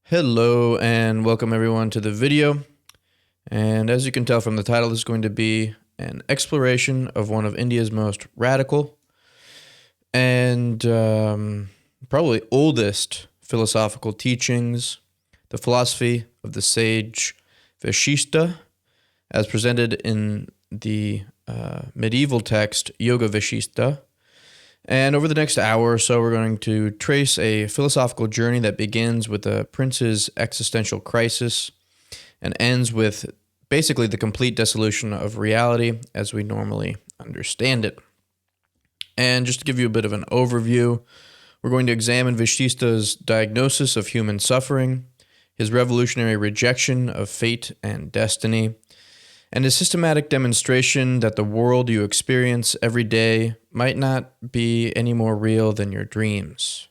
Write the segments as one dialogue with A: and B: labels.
A: Hello and welcome everyone to the video. And as you can tell from the title, this is going to be an exploration of one of India's most radical and probably oldest philosophical teachings, the philosophy of the sage Vasishtha, as presented in the medieval text Yoga Vasistha. And over the next hour or so, we're going to trace a philosophical journey that begins with a prince's existential crisis and ends with basically the complete dissolution of reality as we normally understand it. And just to give you a bit of an overview, we're going to examine Vasishtha's diagnosis of human suffering, his revolutionary rejection of fate and destiny, and a systematic demonstration that the world you experience every day might not be any more real than your dreams.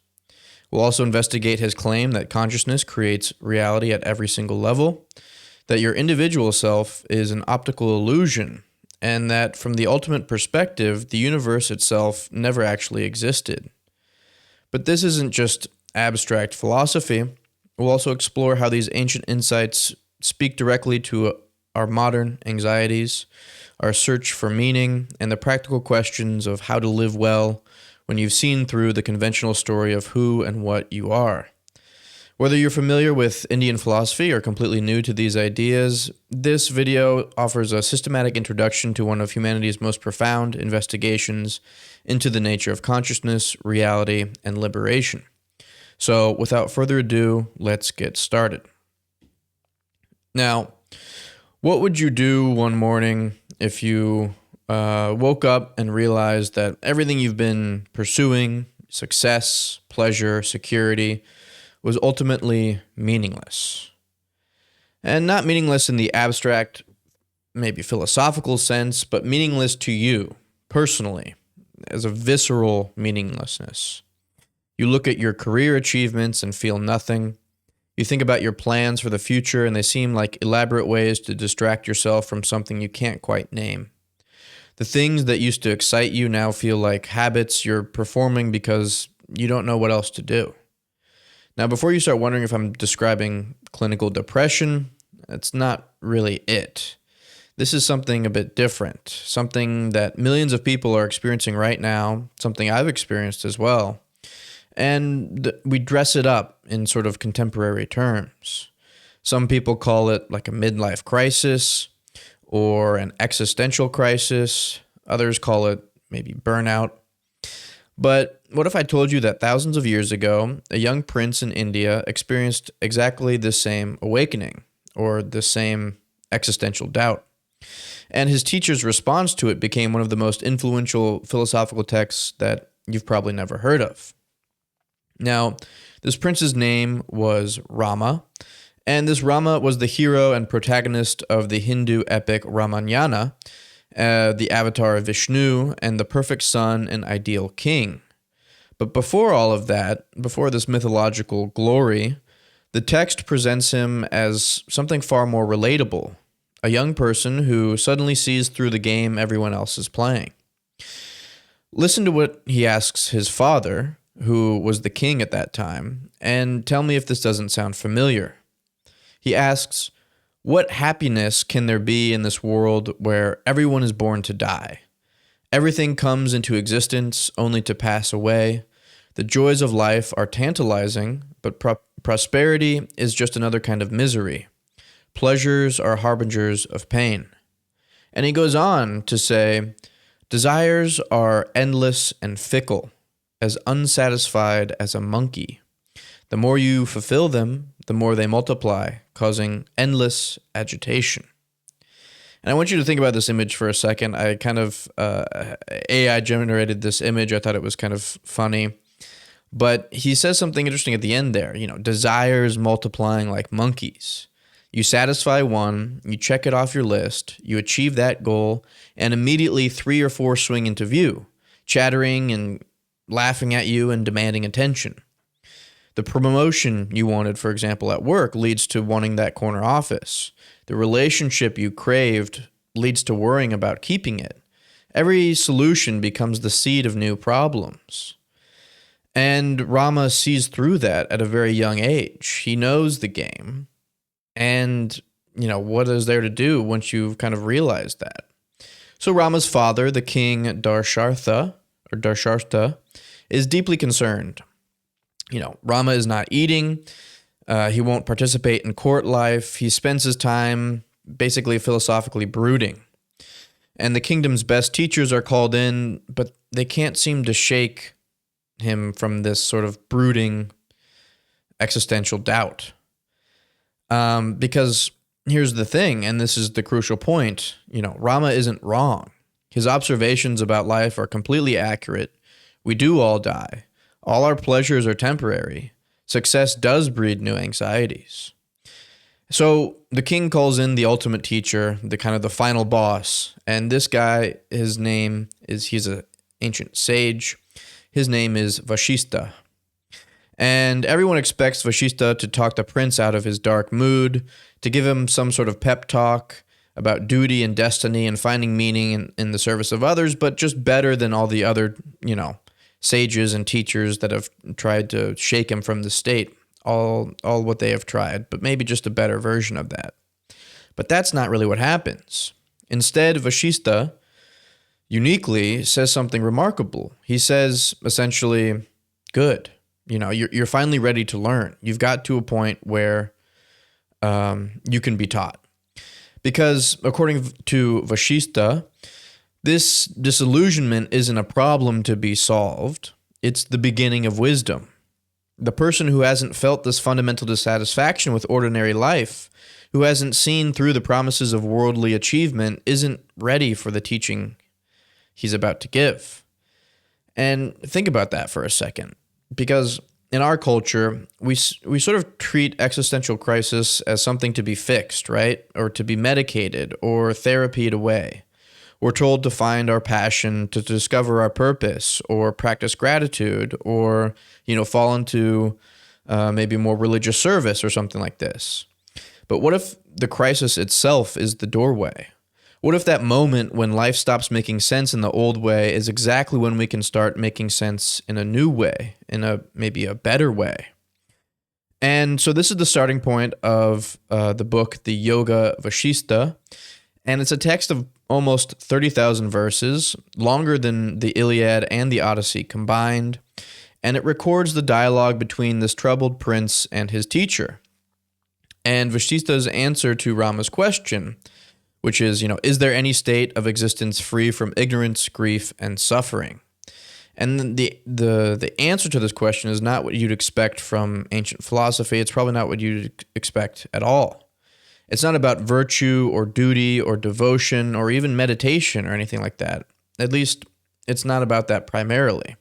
A: We'll also investigate his claim that consciousness creates reality at every single level, that your individual self is an optical illusion, and that from the ultimate perspective, the universe itself never actually existed. But this isn't just abstract philosophy. We'll also explore how these ancient insights speak directly to our modern anxieties, our search for meaning, and the practical questions of how to live well when you've seen through the conventional story of who and what you are. Whether you're familiar with Indian philosophy or completely new to these ideas, this video offers a systematic introduction to one of humanity's most profound investigations into the nature of consciousness, reality, and liberation. So, without further ado, let's get started. Now, what would you do one morning if you woke up and realized that everything you've been pursuing, success, pleasure, security, was ultimately meaningless? And not meaningless in the abstract, maybe philosophical sense, but meaningless to you personally, as a visceral meaninglessness. You look at your career achievements and feel nothing. You think about your plans for the future, and they seem like elaborate ways to distract yourself from something you can't quite name. The things that used to excite you now feel like habits you're performing because you don't know what else to do. Now, before you start wondering if I'm describing clinical depression, that's not really it. This is something a bit different, something that millions of people are experiencing right now, something I've experienced as well. And we dress it up in sort of contemporary terms. Some people call it like a midlife crisis or an existential crisis. Others call it maybe burnout. But what if I told you that thousands of years ago, a young prince in India experienced exactly the same awakening or the same existential doubt? And his teacher's response to it became one of the most influential philosophical texts that you've probably never heard of. Now, this prince's name was Rama, and this Rama was the hero and protagonist of the Hindu epic Ramayana, the avatar of Vishnu, and the perfect son and ideal king. But before all of that, before this mythological glory, the text presents him as something far more relatable, a young person who suddenly sees through the game everyone else is playing. Listen to what he asks his father, who was the king at that time, and tell me if this doesn't sound familiar. He asks, what happiness can there be in this world where everyone is born to die? Everything comes into existence only to pass away. The joys of life are tantalizing, but prosperity is just another kind of misery. Pleasures are harbingers of pain. And he goes on to say, desires are endless and fickle, as unsatisfied as a monkey. The more you fulfill them, the more they multiply, causing endless agitation. And I want you to think about this image for a second. I kind of AI generated this image. I thought it was kind of funny. But he says something interesting at the end there. Desires multiplying like monkeys. You satisfy one, you check it off your list, you achieve that goal, and immediately 3 or 4 swing into view, chattering and laughing at you and demanding attention. The promotion you wanted, for example, at work leads to wanting that corner office. The relationship you craved leads to worrying about keeping it. Every solution becomes the seed of new problems. And Rama sees through that at a very young age. He knows the game. And, what is there to do once you've kind of realized that? So Rama's father, the king Darshartha, is deeply concerned. Rama is not eating. He won't participate in court life. He spends his time basically philosophically brooding. And the kingdom's best teachers are called in, but they can't seem to shake him from this sort of brooding existential doubt. Because here's the thing, and this is the crucial point, Rama isn't wrong. His observations about life are completely accurate. We do all die. All our pleasures are temporary. Success does breed new anxieties. So the king calls in the ultimate teacher, the final boss, and this guy, he's an ancient sage. His name is Vasishtha. And everyone expects Vasishtha to talk the prince out of his dark mood, to give him some sort of pep talk about duty and destiny and finding meaning in the service of others, but just better than all the other, sages and teachers that have tried to shake him from the state, all what they have tried, but maybe just a better version of that. But that's not really what happens. Instead, Vasishtha uniquely says something remarkable. He says, essentially, good. You're finally ready to learn. You've got to a point where you can be taught. Because according to Vasishtha, this disillusionment isn't a problem to be solved. It's the beginning of wisdom. The person who hasn't felt this fundamental dissatisfaction with ordinary life, who hasn't seen through the promises of worldly achievement, isn't ready for the teaching he's about to give. And think about that for a second, because in our culture, we sort of treat existential crisis as something to be fixed, right? Or to be medicated or therapied away. We're told to find our passion, to discover our purpose, or practice gratitude, or, fall into maybe more religious service or something like this. But what if the crisis itself is the doorway? What if that moment when life stops making sense in the old way is exactly when we can start making sense in a new way, in maybe a better way? And so this is the starting point of the book, the Yoga Vasistha, and it's a text of almost 30,000 verses, longer than the Iliad and the Odyssey combined, and it records the dialogue between this troubled prince and his teacher. And Vasishtha's answer to Rama's question, which is there any state of existence free from ignorance, grief, and suffering? And the answer to this question is not what you'd expect from ancient philosophy. It's probably not what you'd expect at all. It's not about virtue or duty or devotion or even meditation or anything like that. At least, it's not about that primarily.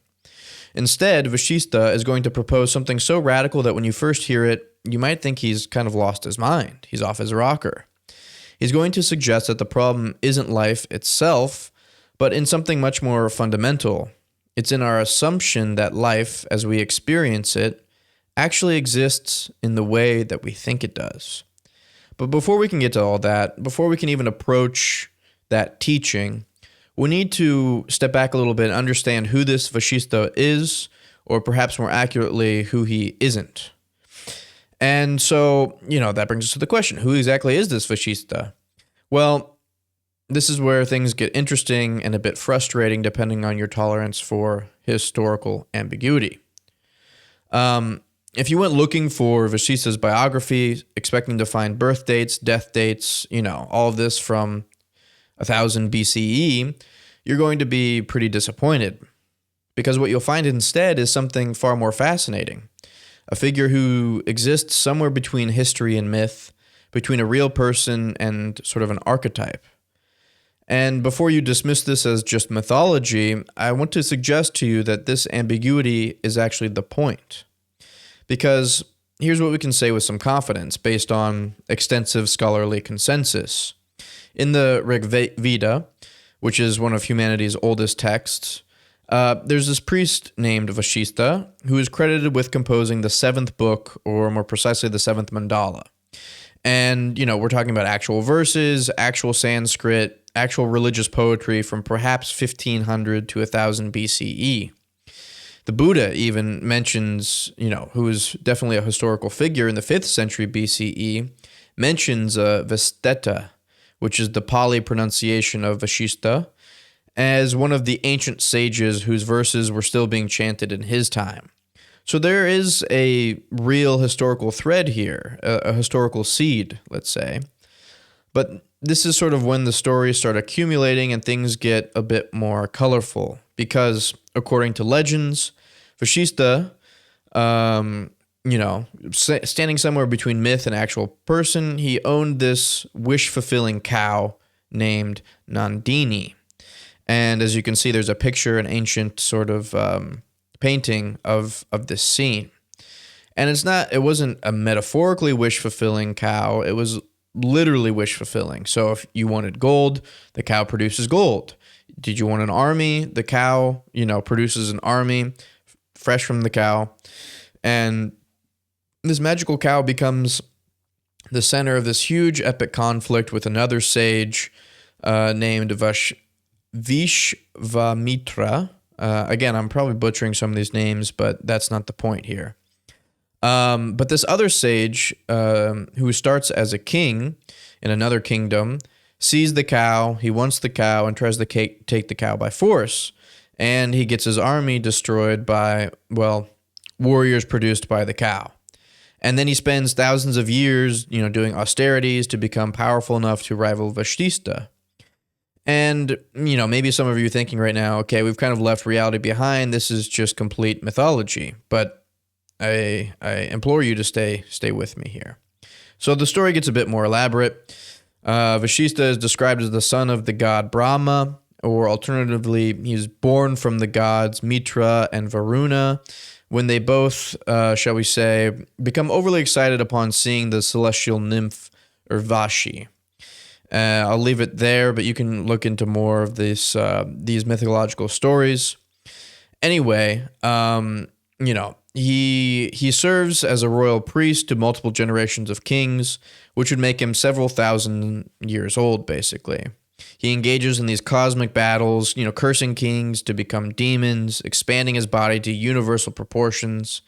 A: Instead, Vasishtha is going to propose something so radical that when you first hear it, you might think he's kind of lost his mind. He's off his rocker. He's going to suggest that the problem isn't life itself, but in something much more fundamental. It's in our assumption that life, as we experience it, actually exists in the way that we think it does. But before we can get to all that, before we can even approach that teaching, we need to step back a little bit and understand who this Vasishtha is, or perhaps more accurately, who he isn't. And so, that brings us to the question, who exactly is this Vasishtha? Well, this is where things get interesting and a bit frustrating depending on your tolerance for historical ambiguity. If you went looking for Vasishtha's biography, expecting to find birth dates, death dates, all of this from 1000 BCE, you're going to be pretty disappointed. Because what you'll find instead is something far more fascinating. A figure who exists somewhere between history and myth, between a real person and sort of an archetype. And before you dismiss this as just mythology, I want to suggest to you that this ambiguity is actually the point. Because here's what we can say with some confidence based on extensive scholarly consensus. In the Rig Veda, which is one of humanity's oldest texts, there's this priest named Vasishtha who is credited with composing the 7th book, or more precisely the 7th mandala. And, we're talking about actual verses, actual Sanskrit, actual religious poetry from perhaps 1500 to 1000 BCE. The The Buddha even mentions, who is definitely a historical figure in the 5th century BCE, mentions Vasishtha, which is the Pali pronunciation of Vasishtha, as one of the ancient sages whose verses were still being chanted in his time. So there is a real historical thread here, a historical seed, let's say. But this is sort of when the stories start accumulating and things get a bit more colorful. Because according to legends, Vasishtha, standing somewhere between myth and actual person, he owned this wish-fulfilling cow named Nandini. And as you can see, there's a picture, an ancient sort of painting of this scene. And it wasn't a metaphorically wish-fulfilling cow. It was literally wish-fulfilling. So if you wanted gold, the cow produces gold. Did you want an army? The cow, produces an army fresh from the cow. And this magical cow becomes the center of this huge epic conflict with another sage named Vishvamitra. Again, I'm probably butchering some of these names, but that's not the point here. But this other sage, who starts as a king in another kingdom, sees the cow, he wants the cow, and tries to take the cow by force. And he gets his army destroyed by, warriors produced by the cow. And then he spends thousands of years, doing austerities to become powerful enough to rival Vasishtha. And, maybe some of you are thinking right now, okay, we've kind of left reality behind. This is just complete mythology. But I implore you to stay with me here. So the story gets a bit more elaborate. Vasishtha is described as the son of the god Brahma, or alternatively, he's born from the gods Mitra and Varuna, when they both, shall we say, become overly excited upon seeing the celestial nymph Urvashi. I'll leave it there, but you can look into more of these mythological stories. Anyway, he serves as a royal priest to multiple generations of kings, which would make him several thousand years old, basically. He engages in these cosmic battles, cursing kings to become demons, expanding his body to universal proportions.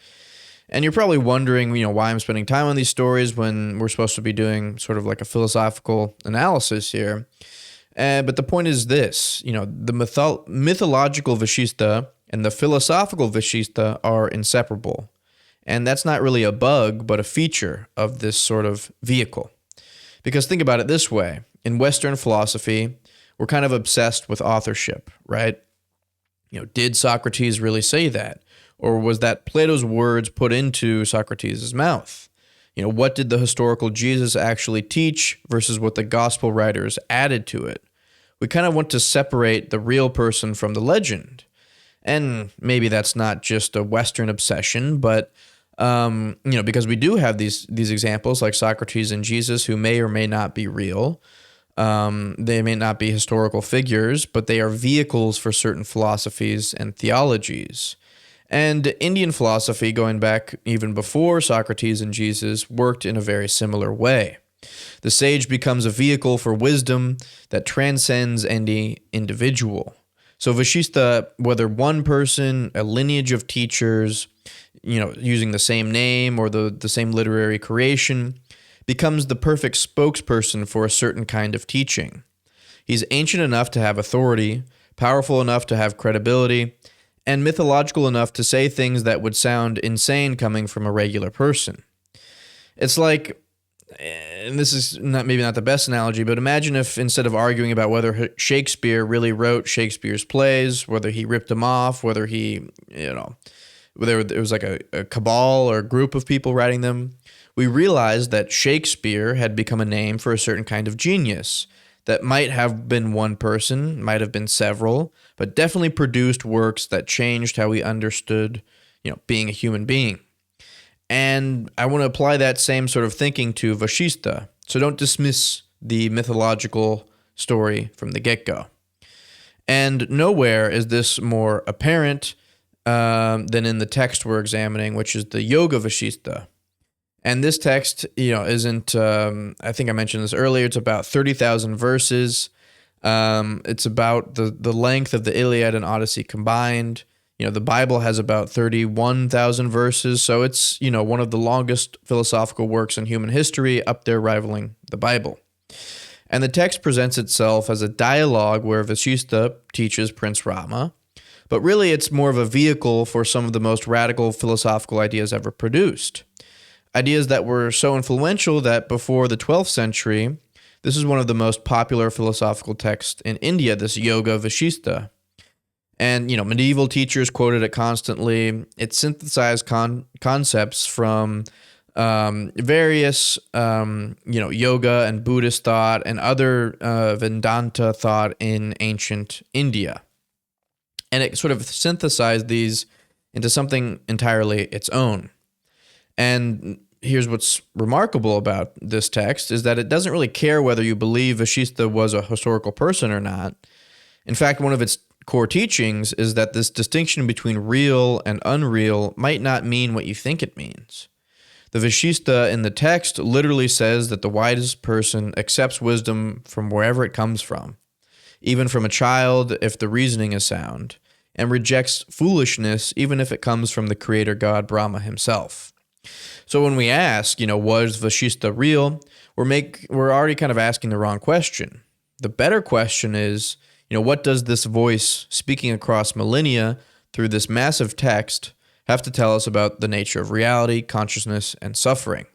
A: And you're probably wondering, why I'm spending time on these stories when we're supposed to be doing sort of like a philosophical analysis here. But the point is this, the mythological Vasishtha and the philosophical Vasishtha are inseparable. And that's not really a bug, but a feature of this sort of vehicle. Because think about it this way. In Western philosophy, we're kind of obsessed with authorship, right? Did Socrates really say that? Or was that Plato's words put into Socrates' mouth? What did the historical Jesus actually teach versus what the gospel writers added to it? We kind of want to separate the real person from the legend. And maybe that's not just a Western obsession, but because we do have these examples like Socrates and Jesus who may or may not be real. They may not be historical figures, but they are vehicles for certain philosophies and theologies. And Indian philosophy, going back even before Socrates and Jesus, worked in a very similar way. The sage becomes a vehicle for wisdom that transcends any individual. So Vasishtha, whether one person, a lineage of teachers, using the same name or the same literary creation, becomes the perfect spokesperson for a certain kind of teaching. He's ancient enough to have authority, powerful enough to have credibility, and mythological enough to say things that would sound insane coming from a regular person. It's like, and this is maybe not the best analogy, but imagine if instead of arguing about whether Shakespeare really wrote Shakespeare's plays, whether he ripped them off, whether he, whether it was like a cabal or a group of people writing them, we realized that Shakespeare had become a name for a certain kind of genius that might have been one person, might have been several, but definitely produced works that changed how we understood, being a human being. And I want to apply that same sort of thinking to Vasishtha. So don't dismiss the mythological story from the get-go. And nowhere is this more apparent than in the text we're examining, which is the Yoga Vasistha. And this text, isn't, I think I mentioned this earlier, it's about 30,000 verses. It's about the length of the Iliad and Odyssey combined. The Bible has about 31,000 verses, so it's, one of the longest philosophical works in human history, up there rivaling the Bible. And the text presents itself as a dialogue where Vasishtha teaches Prince Rama, but really it's more of a vehicle for some of the most radical philosophical ideas ever produced. Ideas that were so influential that before the 12th century, this is one of the most popular philosophical texts in India, this Yoga Vasistha. And, medieval teachers quoted it constantly. It synthesized concepts from various, yoga and Buddhist thought and other Vedanta thought in ancient India. And it sort of synthesized these into something entirely its own. And here's what's remarkable about this text is that it doesn't really care whether you believe Vasishtha was a historical person or not. In fact, one of its core teachings is that this distinction between real and unreal might not mean what you think it means. The Vasishtha in the text literally says that the wisest person accepts wisdom from wherever it comes from, even from a child if the reasoning is sound, and rejects foolishness even if it comes from the creator god Brahma himself. So when we ask, was Vasishtha real, we're already kind of asking the wrong question. The better question is, what does this voice speaking across millennia through this massive text have to tell us about the nature of reality, consciousness, and suffering?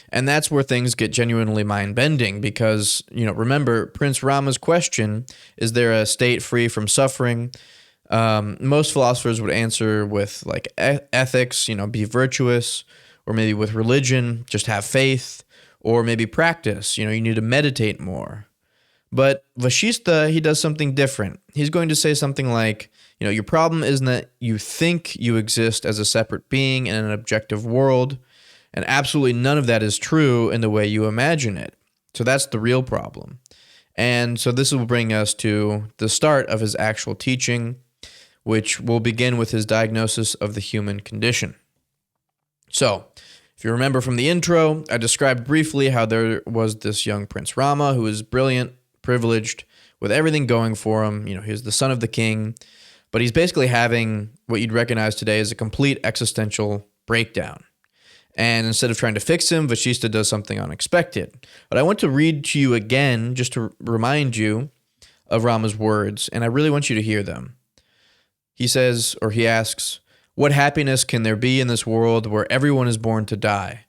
A: And that's where things get genuinely mind-bending because, remember, Prince Rama's question, is there a state free from suffering? Most philosophers would answer with ethics, be virtuous, or maybe with religion, just have faith, or maybe practice, you need to meditate more. But Vasishtha, he does something different. He's going to say something like, your problem isn't that you think you exist as a separate being in an objective world, and absolutely none of that is true in the way you imagine it. So that's the real problem. And so this will bring us to the start of his actual teaching, which will begin with his diagnosis of the human condition. So, if you remember from the intro, I described briefly how there was this young Prince Rama who was brilliant, privileged, with everything going for him. He's the son of the king, but he's basically having what you'd recognize today as a complete existential breakdown. And instead of trying to fix him, Vasishtha does something unexpected. But I want to read to you again just to remind you of Rama's words, and I really want you to hear them. He says, or he asks, "What happiness can there be in this world where everyone is born to die?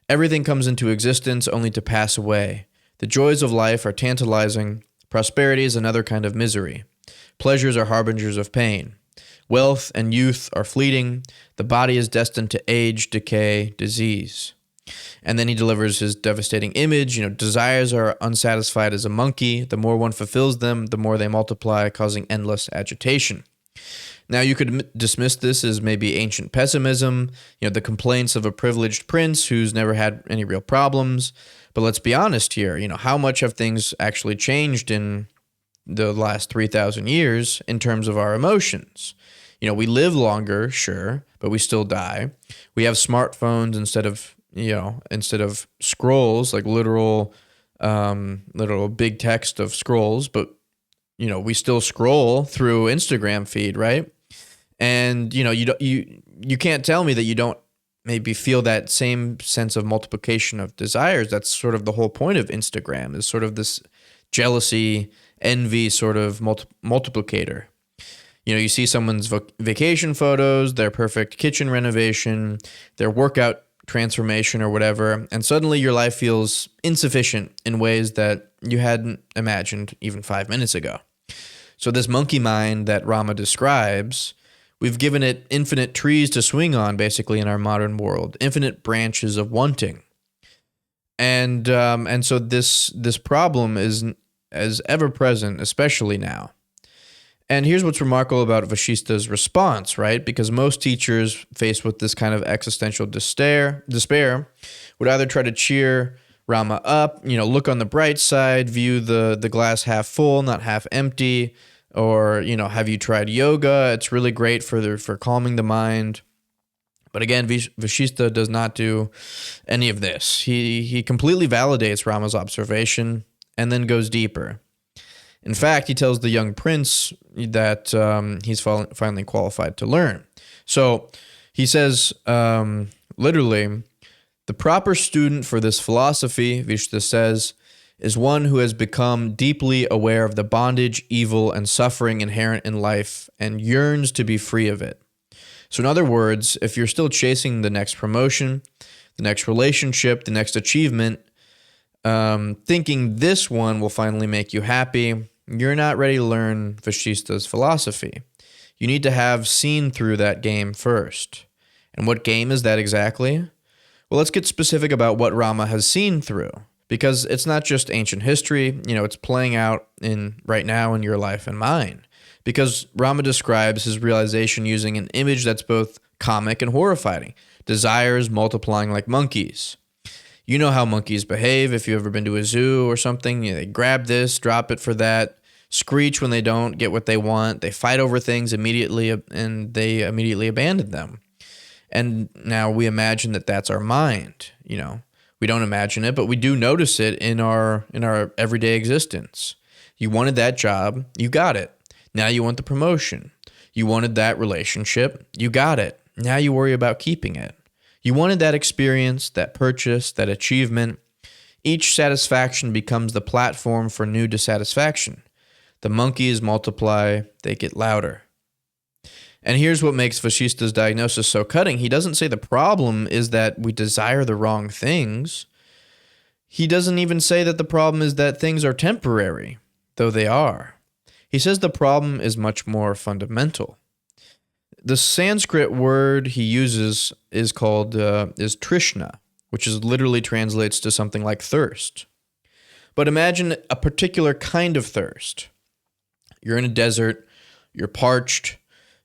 A: Everything comes into existence only to pass away. The joys of life are tantalizing. Prosperity is another kind of misery. Pleasures are harbingers of pain. Wealth and youth are fleeting. The body is destined to age, decay, disease." And then he delivers his devastating image. Desires are unsatisfied as a monkey. The more one fulfills them, the more they multiply, causing endless agitation. Now, you could dismiss this as maybe ancient pessimism, the complaints of a privileged prince who's never had any real problems. But let's be honest here, how much have things actually changed in the last 3,000 years in terms of our emotions? We live longer, sure, but we still die. We have smartphones instead of scrolls, like literal big text of scrolls, but we still scroll through Instagram feed, right? And you can't tell me that you don't maybe feel that same sense of multiplication of desires. That's sort of the whole point of Instagram, is sort of this jealousy, envy sort of multiplicator. You see someone's vacation photos, their perfect kitchen renovation, their workout transformation or whatever, and suddenly your life feels insufficient in ways that you hadn't imagined even 5 minutes ago. So this monkey mind that Rama describes, we've given it infinite trees to swing on, basically, in our modern world, infinite branches of wanting. And so this problem is as ever present, especially now. And here's what's remarkable about Vasishtha's response, right? Because most teachers faced with this kind of existential despair would either try to cheer Rama up, look on the bright side, view the glass half full, not half empty, or, have you tried yoga? It's really great for calming the mind. But again, Vasishtha does not do any of this. He completely validates Rama's observation and then goes deeper. In fact, he tells the young prince that he's finally qualified to learn. So he says, literally, the proper student for this philosophy, Vasishtha says, is one who has become deeply aware of the bondage, evil, and suffering inherent in life and yearns to be free of it. So in other words, if you're still chasing the next promotion, the next relationship, the next achievement, thinking this one will finally make you happy, you're not ready to learn Vasishtha's philosophy. You need to have seen through that game first. And what game is that exactly? Well, let's get specific about what Rama has seen through, because it's not just ancient history, it's playing out right now in your life and mine. Because Rama describes his realization using an image that's both comic and horrifying. Desires multiplying like monkeys. You know how monkeys behave if you've ever been to a zoo or something. They grab this, drop it for that, screech when they don't get what they want. They fight over things immediately, and they immediately abandon them. And now we imagine that that's our mind. We don't imagine it, but we do notice it in our everyday existence. You wanted that job, you got it. Now you want the promotion. You wanted that relationship, you got it. Now you worry about keeping it. You wanted that experience, that purchase, that achievement. Each satisfaction becomes the platform for new dissatisfaction. The monkeys multiply, they get louder. And here's what makes Vasishtha's diagnosis so cutting. He doesn't say the problem is that we desire the wrong things. He doesn't even say that the problem is that things are temporary, though they are. He says the problem is much more fundamental. The Sanskrit word he uses is trishna, which literally translates to something like thirst. But imagine a particular kind of thirst. You're in a desert, you're parched,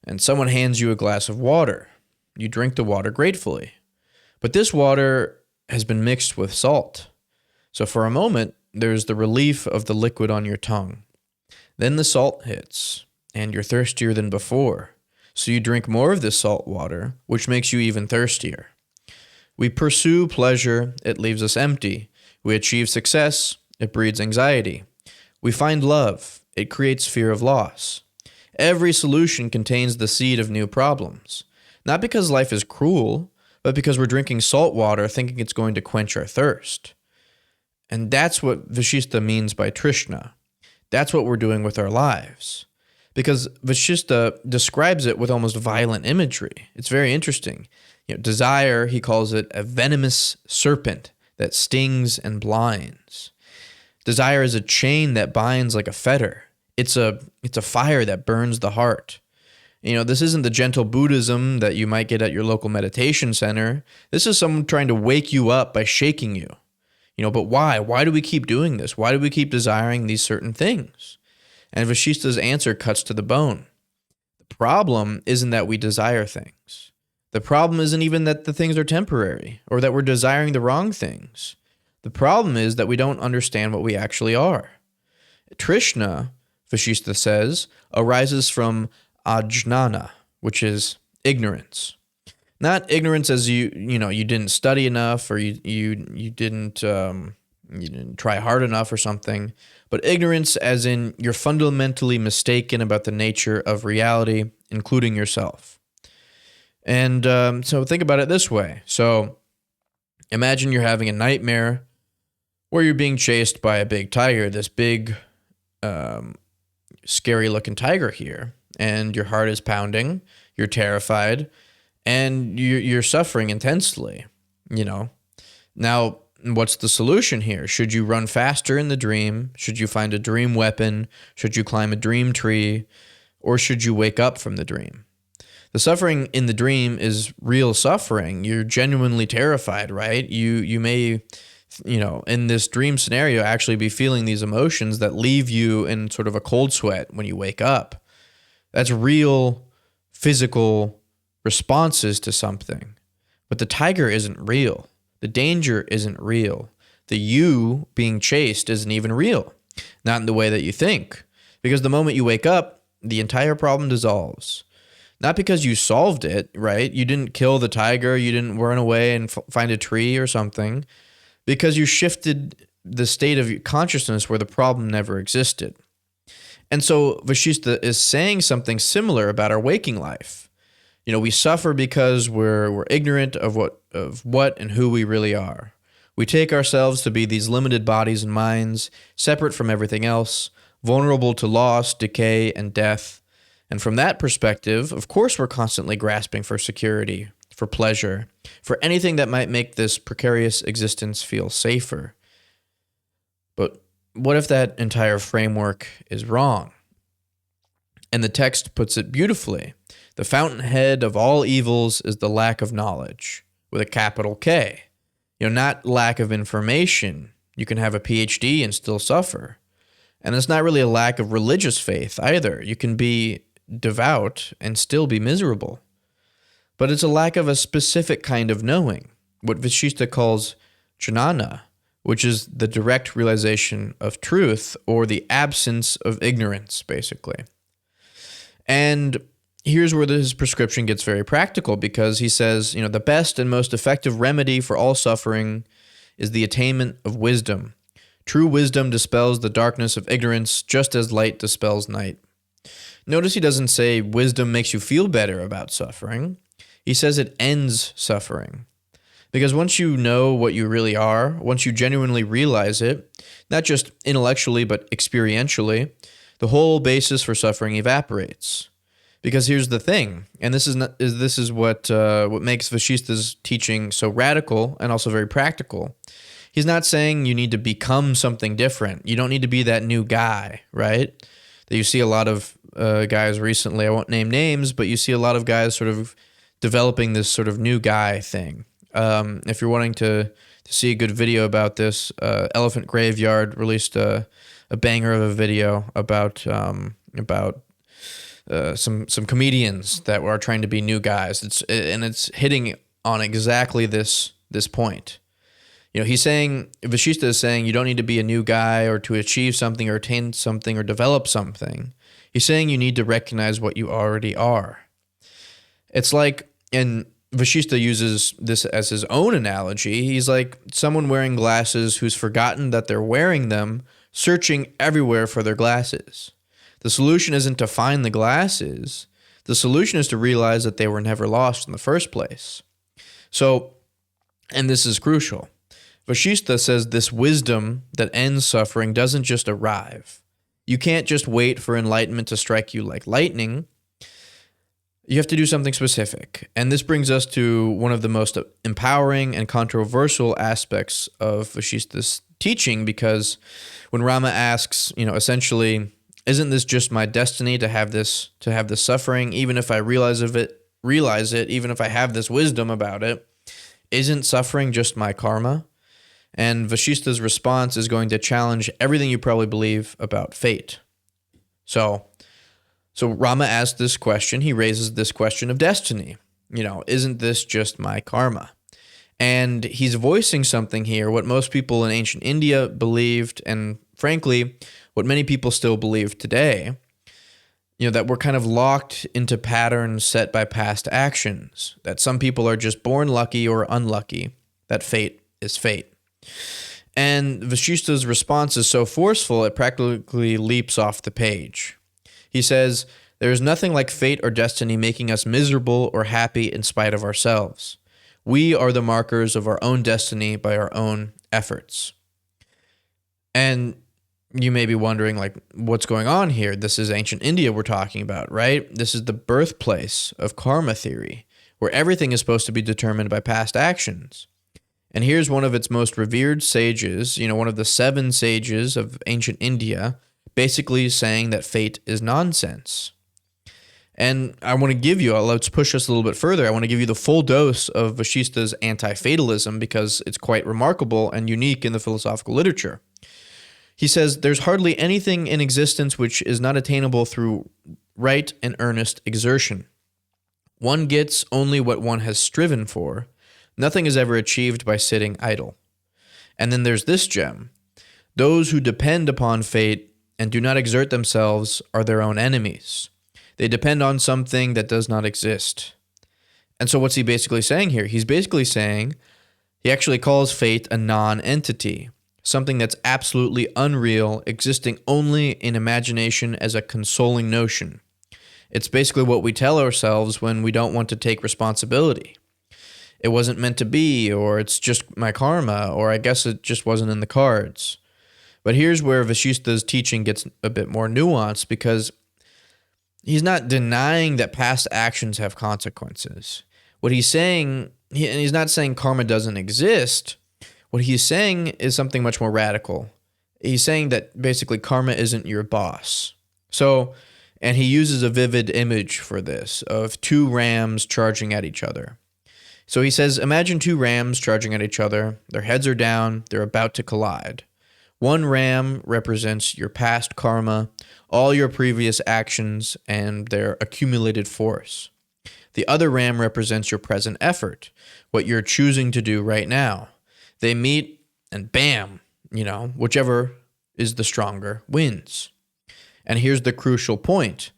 A: and someone hands you a glass of water. You drink the water gratefully. But this water has been mixed with salt. So for a moment, there's the relief of the liquid on your tongue. Then the salt hits, and you're thirstier than before. So you drink more of this salt water, which makes you even thirstier. We pursue pleasure, it leaves us empty. We achieve success, it breeds anxiety. We find love, it creates fear of loss. Every solution contains the seed of new problems. Not because life is cruel, but because we're drinking salt water thinking it's going to quench our thirst. And that's what Vasishtha means by Trishna. That's what we're doing with our lives. Because Vasishtha describes it with almost violent imagery. It's very interesting. Desire, he calls it a venomous serpent that stings and blinds. Desire is a chain that binds like a fetter. It's a fire that burns the heart. This isn't the gentle Buddhism that you might get at your local meditation center. This is someone trying to wake you up by shaking you. But why? Why do we keep doing this? Why do we keep desiring these certain things? And Vasishtha's answer cuts to the bone. The problem isn't that we desire things. The problem isn't even that the things are temporary or that we're desiring the wrong things. The problem is that we don't understand what we actually are. Trishna, Vasishtha says, arises from ajnana, which is ignorance. Not ignorance as you didn't study enough or you didn't try hard enough or something, but ignorance as in you're fundamentally mistaken about the nature of reality, including yourself. And so think about it this way. So imagine you're having a nightmare where you're being chased by a big tiger, this big, scary-looking tiger here, and your heart is pounding, you're terrified, and you're suffering intensely, Now, what's the solution here? Should you run faster in the dream? Should you find a dream weapon? Should you climb a dream tree? Or should you wake up from the dream? The suffering in the dream is real suffering. You're genuinely terrified, right? You may, in this dream scenario, actually be feeling these emotions that leave you in sort of a cold sweat when you wake up. That's real physical responses to something. But the tiger isn't real. The danger isn't real. The you being chased isn't even real. Not in the way that you think. Because the moment you wake up, the entire problem dissolves. Not because you solved it, right? You didn't kill the tiger. You didn't run away and find a tree or something. Because you shifted the state of your consciousness where the problem never existed. And so Vasishtha is saying something similar about our waking life. We suffer because we're ignorant of what and who we really are. We take ourselves to be these limited bodies and minds, separate from everything else, vulnerable to loss, decay, and death. And from that perspective, of course, we're constantly grasping for security, for pleasure, for anything that might make this precarious existence feel safer. But what if that entire framework is wrong? And the text puts it beautifully. The fountainhead of all evils is the lack of knowledge, with a capital K. Not lack of information. You can have a PhD and still suffer. And it's not really a lack of religious faith either. You can be devout and still be miserable. But it's a lack of a specific kind of knowing, what Vasishtha calls jnana, which is the direct realization of truth, or the absence of ignorance, basically. And here's where his prescription gets very practical, because he says, the best and most effective remedy for all suffering is the attainment of wisdom. True wisdom dispels the darkness of ignorance, just as light dispels night. Notice he doesn't say wisdom makes you feel better about suffering. He says it ends suffering. Because once you know what you really are, once you genuinely realize it, not just intellectually but experientially, the whole basis for suffering evaporates. Because here's the thing, and this is what makes Vasishtha's teaching so radical and also very practical. He's not saying you need to become something different. You don't need to be that new guy, right? That you see a lot of guys recently. I won't name names, but you see a lot of guys sort of developing this sort of new guy thing. If you're wanting to see a good video about this, Elephant Graveyard released a banger of a video about some comedians that are trying to be new guys. It's hitting on exactly this point. Vasishtha is saying you don't need to be a new guy or to achieve something or attain something or develop something. He's saying you need to recognize what you already are. It's like, and Vasishtha uses this as his own analogy. He's like someone wearing glasses who's forgotten that they're wearing them, searching everywhere for their glasses. The solution isn't to find the glasses. The solution is to realize that they were never lost in the first place. So, and this is crucial, Vasishtha says this wisdom that ends suffering doesn't just arrive. You can't just wait for enlightenment to strike you like lightning. You have to do something specific. And this brings us to one of the most empowering and controversial aspects of Vasishtha's teaching, because when Rama asks, essentially, isn't this just my destiny to have this suffering, even if I realize it, even if I have this wisdom about it? Isn't suffering just my karma? And Vasishtha's response is going to challenge everything you probably believe about fate. So Rama asks this question. He raises this question of destiny. Isn't this just my karma? And he's voicing something here, what most people in ancient India believed, and frankly, what many people still believe today, that we're kind of locked into patterns set by past actions, that some people are just born lucky or unlucky, that fate is fate. And Vasishtha's response is so forceful, it practically leaps off the page. He says, there is nothing like fate or destiny making us miserable or happy in spite of ourselves. We are the markers of our own destiny by our own efforts. And you may be wondering, what's going on here? This is ancient India we're talking about, right? This is the birthplace of karma theory, where everything is supposed to be determined by past actions. And here's one of its most revered sages, one of the 7 sages of ancient India, basically saying that fate is nonsense. And I want to give you, let's push us a little bit further. I want to give you the full dose of Vasishtha's anti-fatalism, because it's quite remarkable and unique in the philosophical literature. He says, there's hardly anything in existence which is not attainable through right and earnest exertion. One gets only what one has striven for. Nothing is ever achieved by sitting idle. And then there's this gem. Those who depend upon fate and do not exert themselves are their own enemies. They depend on something that does not exist. And so what's he basically saying here? He's basically saying, he actually calls fate a non-entity. something that's absolutely unreal, existing only in imagination as a consoling notion. It's basically what we tell ourselves when we don't want to take responsibility. It wasn't meant to be, or it's just my karma, or I guess it just wasn't in the cards. But here's where Vasishtha's teaching gets a bit more nuanced, because he's not denying that past actions have consequences. What he's saying, and he's not saying karma doesn't exist. What he's saying is something much more radical. He's saying that basically karma isn't your boss. So, and he uses a vivid image for this of two rams charging at each other. So he says, imagine two rams charging at each other. Their heads are down. They're about to collide. One ram represents your past karma, all your previous actions, and their accumulated force. The other ram represents your present effort, what you're choosing to do right now. They meet and bam, whichever is the stronger wins. And here's the crucial point.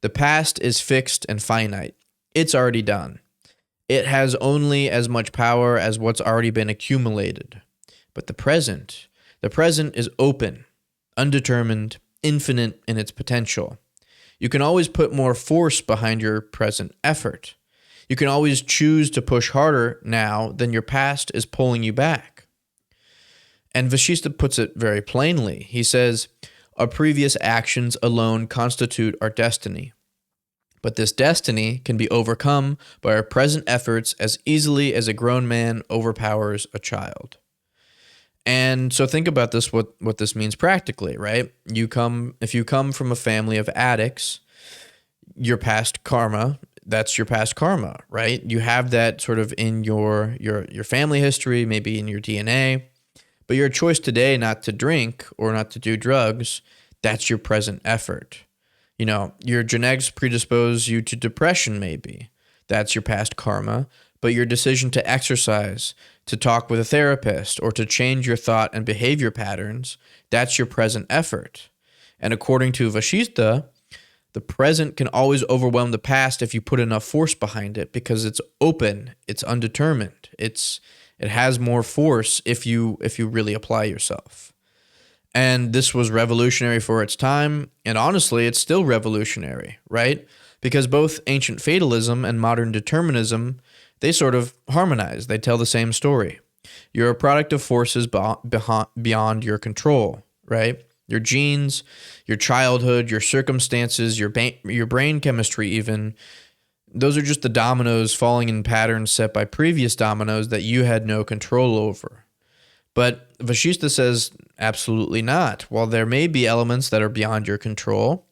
A: The past is fixed and finite. It's already done. It has only as much power as what's already been accumulated. But the present is open, undetermined, infinite in its potential. You can always put more force behind your present effort. You can always choose to push harder now than your past is pulling you back. And Vasishtha puts it very plainly. He says, our previous actions alone constitute our destiny. But this destiny can be overcome by our present efforts as easily as a grown man overpowers a child. And so think about this, what this means practically, right? If you come from a family of addicts, your past karma, that's your past karma, right? You have that sort of in your family history, maybe in your DNA. But your choice today not to drink or not to do drugs, that's your present effort. Your genetics predispose you to depression, maybe. That's your past karma. But your decision to exercise, to talk with a therapist, or to change your thought and behavior patterns, that's your present effort. And according to Vasishtha, the present can always overwhelm the past if you put enough force behind it, because it's open, it's undetermined, it has more force if you really apply yourself. And this was revolutionary for its time, and honestly, it's still revolutionary, right? Because both ancient fatalism and modern determinism, they sort of harmonize. They tell the same story. You're a product of forces beyond your control, right? Your genes, your childhood, your circumstances, your brain chemistry even, those are just the dominoes falling in patterns set by previous dominoes that you had no control over. But Vasishtha says, absolutely not. While there may be elements that are beyond your control,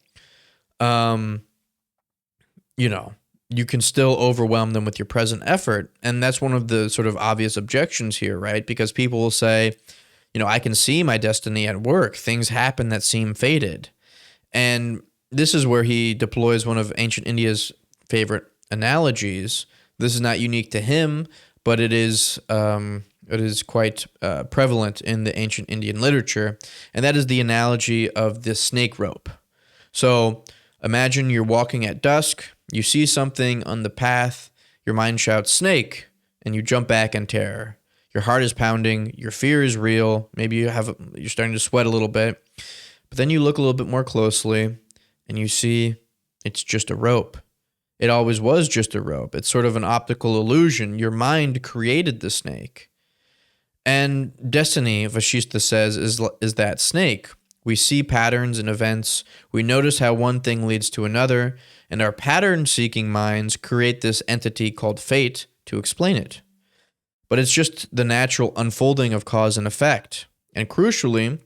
A: you can still overwhelm them with your present effort. And that's one of the sort of obvious objections here, right? Because people will say, I can see my destiny at work. Things happen that seem fated. And this is where he deploys one of ancient India's favorite analogies. This is not unique to him, but it is quite prevalent in the ancient Indian literature, and that is the analogy of the snake rope. So imagine you're walking at dusk, you see something on the path, your mind shouts, snake, and you jump back in terror. Your heart is pounding, your fear is real, maybe you're starting to sweat a little bit, but then you look a little bit more closely, and you see it's just a rope. It always was just a rope. It's sort of an optical illusion. Your mind created the snake. And destiny, Vasishtha says, is that snake. We see patterns in events. We notice how one thing leads to another, and our pattern-seeking minds create this entity called fate to explain it. But it's just the natural unfolding of cause and effect. And crucially,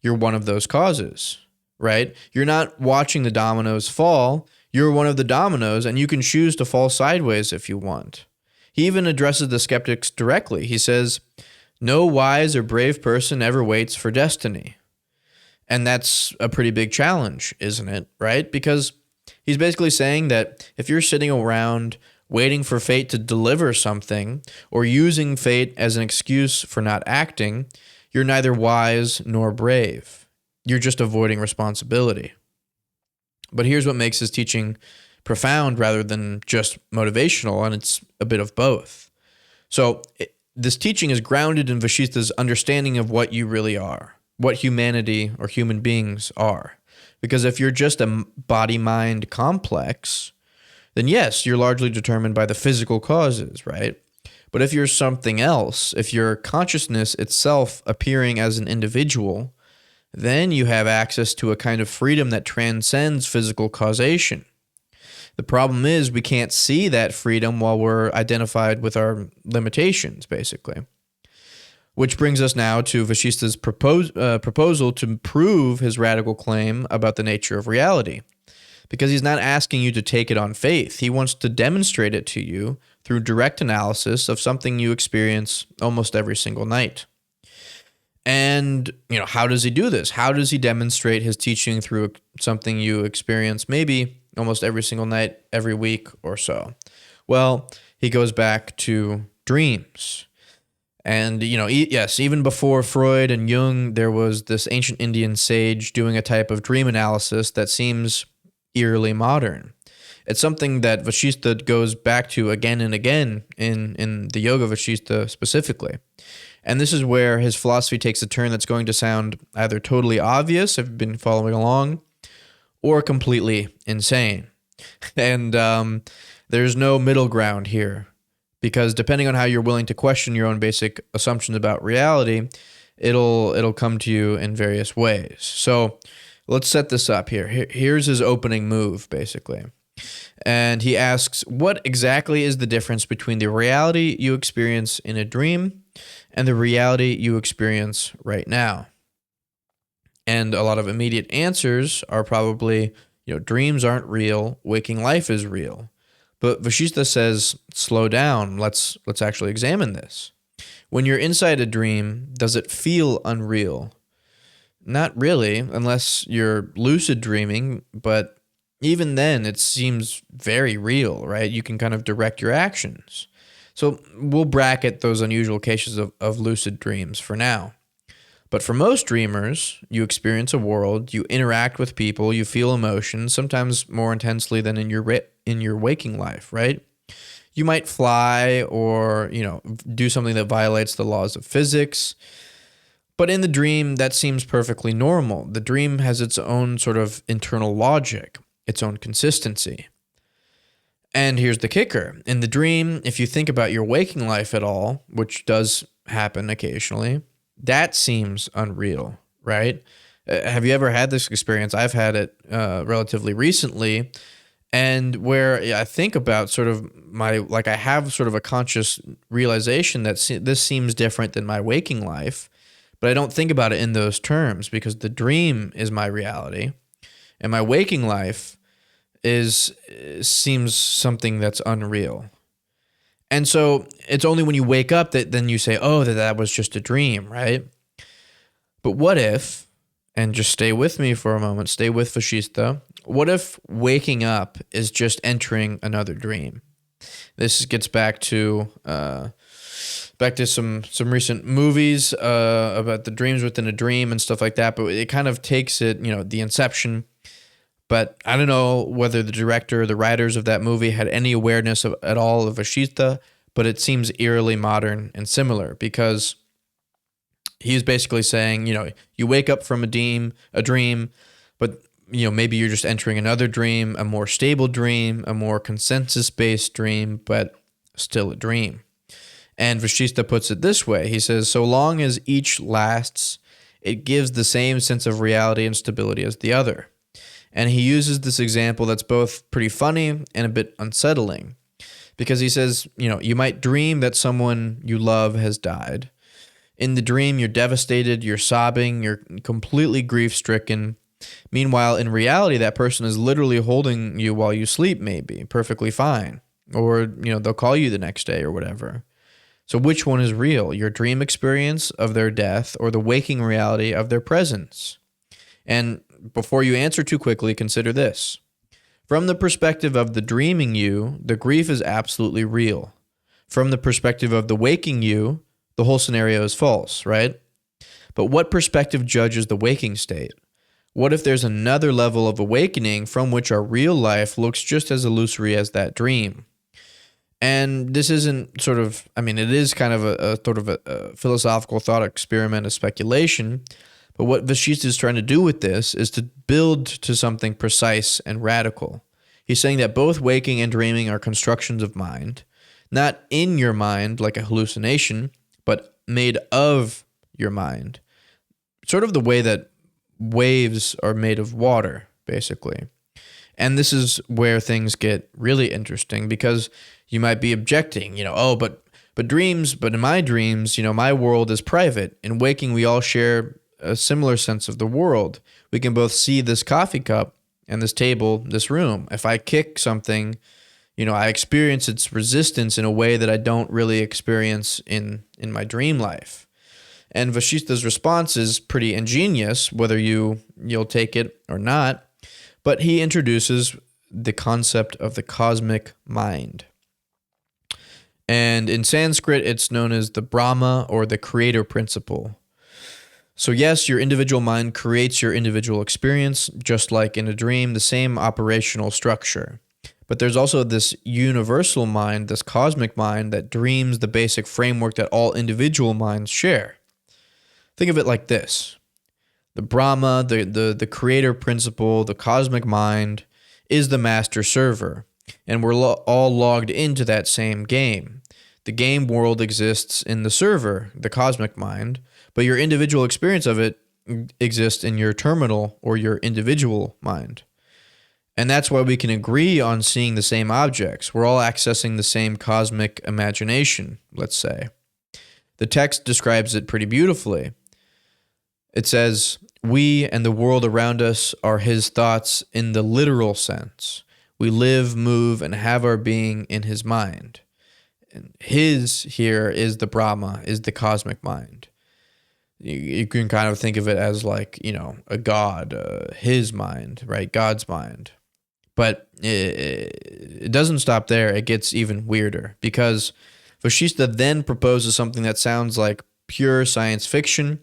A: you're one of those causes, right? You're not watching the dominoes fall. You're one of the dominoes, and you can choose to fall sideways if you want. He even addresses the skeptics directly. He says, no wise or brave person ever waits for destiny. And that's a pretty big challenge, isn't it? Right? Because he's basically saying that if you're sitting around waiting for fate to deliver something, or using fate as an excuse for not acting, you're neither wise nor brave. You're just avoiding responsibility. But here's what makes his teaching profound rather than just motivational, and it's a bit of both. So this teaching is grounded in Vasistha's understanding of what you really are, what humanity or human beings are. Because if you're just a body-mind complex, then yes, you're largely determined by the physical causes, right? But if you're something else, if your consciousness itself appearing as an individual, then you have access to a kind of freedom that transcends physical causation. The problem is we can't see that freedom while we're identified with our limitations, basically. Which brings us now to Vasistha's proposal to prove his radical claim about the nature of reality. Because he's not asking you to take it on faith. He wants to demonstrate it to you through direct analysis of something you experience almost every single night. And, how does he do this? How does he demonstrate his teaching through something you experience maybe almost every single night, every week or so? Well, he goes back to dreams. And, yes, even before Freud and Jung, there was this ancient Indian sage doing a type of dream analysis that seems eerily modern. It's something that Vasistha goes back to again and again in the Yoga Vasistha specifically. And this is where his philosophy takes a turn that's going to sound either totally obvious, if you've been following along, or completely insane. And there's no middle ground here, because depending on how you're willing to question your own basic assumptions about reality, it'll come to you in various ways. So let's set this up here. Here's his opening move, basically. And he asks, what exactly is the difference between the reality you experience in a dream and the reality you experience right now? And a lot of immediate answers are probably, dreams aren't real, waking life is real. But Vasistha says, slow down, let's actually examine this. When you're inside a dream, does it feel unreal? Not really, unless you're lucid dreaming, but even then it seems very real, right? You can kind of direct your actions. So we'll bracket those unusual cases of lucid dreams for now. But for most dreamers, you experience a world, you interact with people, you feel emotions, sometimes more intensely than in your waking life, right? You might fly or, do something that violates the laws of physics. But in the dream, that seems perfectly normal. The dream has its own sort of internal logic, its own consistency. And here's the kicker. In the dream, if you think about your waking life at all, which does happen occasionally, that seems unreal, right? Have you ever had this experience? I've had it relatively recently, and where I think about sort of I have sort of a conscious realization that this seems different than my waking life, but I don't think about it in those terms because the dream is my reality, and my waking life seems something that's unreal. And so it's only when you wake up that then you say, oh, that was just a dream, right? But what if, and just stay with me for a moment, stay with Vasistha, what if waking up is just entering another dream? This gets back to some recent movies about the dreams within a dream and stuff like that, but it kind of takes it, the Inception. But I don't know whether the director or the writers of that movie had any awareness at all of Vasistha, but it seems eerily modern and similar because he's basically saying, you wake up from a dream, but maybe you're just entering another dream, a more stable dream, a more consensus-based dream, but still a dream. And Vasistha puts it this way. He says, so long as each lasts, it gives the same sense of reality and stability as the other. And he uses this example that's both pretty funny and a bit unsettling because he says, you might dream that someone you love has died. In the dream, you're devastated, you're sobbing, you're completely grief-stricken. Meanwhile, in reality, that person is literally holding you while you sleep, maybe, perfectly fine. Or, they'll call you the next day or whatever. So which one is real, your dream experience of their death or the waking reality of their presence? And before you answer too quickly, consider this. From the perspective of the dreaming you, the grief is absolutely real. From the perspective of the waking you, the whole scenario is false, right? But what perspective judges the waking state? What if there's another level of awakening from which our real life looks just as illusory as that dream? And this isn't sort of, I mean, it is kind of a sort of a philosophical thought experiment, a speculation. But what Vasishtha is trying to do with this is to build to something precise and radical. He's saying that both waking and dreaming are constructions of mind, not in your mind like a hallucination, but made of your mind. Sort of the way that waves are made of water, basically. And this is where things get really interesting, because you might be objecting, but in my dreams, my world is private. In waking, we all share a similar sense of the world. We can both see this coffee cup and this table, this room. If I kick something, I experience its resistance in a way that I don't really experience in my dream life. And Vasishtha's response is pretty ingenious, whether you'll take it or not. But he introduces the concept of the cosmic mind. And in Sanskrit, it's known as the Brahma, or the creator principle. So yes, your individual mind creates your individual experience, just like in a dream, the same operational structure. But there's also this universal mind, this cosmic mind, that dreams the basic framework that all individual minds share. Think of it like this. The Brahma, the creator principle, the cosmic mind, is the master server, and we're all logged into that same game. The game world exists in the server, the cosmic mind, but your individual experience of it exists in your terminal, or your individual mind. And that's why we can agree on seeing the same objects. We're all accessing the same cosmic imagination, let's say. The text describes it pretty beautifully. It says, "We and the world around us are his thoughts in the literal sense. We live, move, and have our being in his mind." And his here is the Brahma, is the cosmic mind. You can kind of think of it as like, a god, his mind, right? God's mind. But it doesn't stop there. It gets even weirder, because Vasishtha then proposes something that sounds like pure science fiction.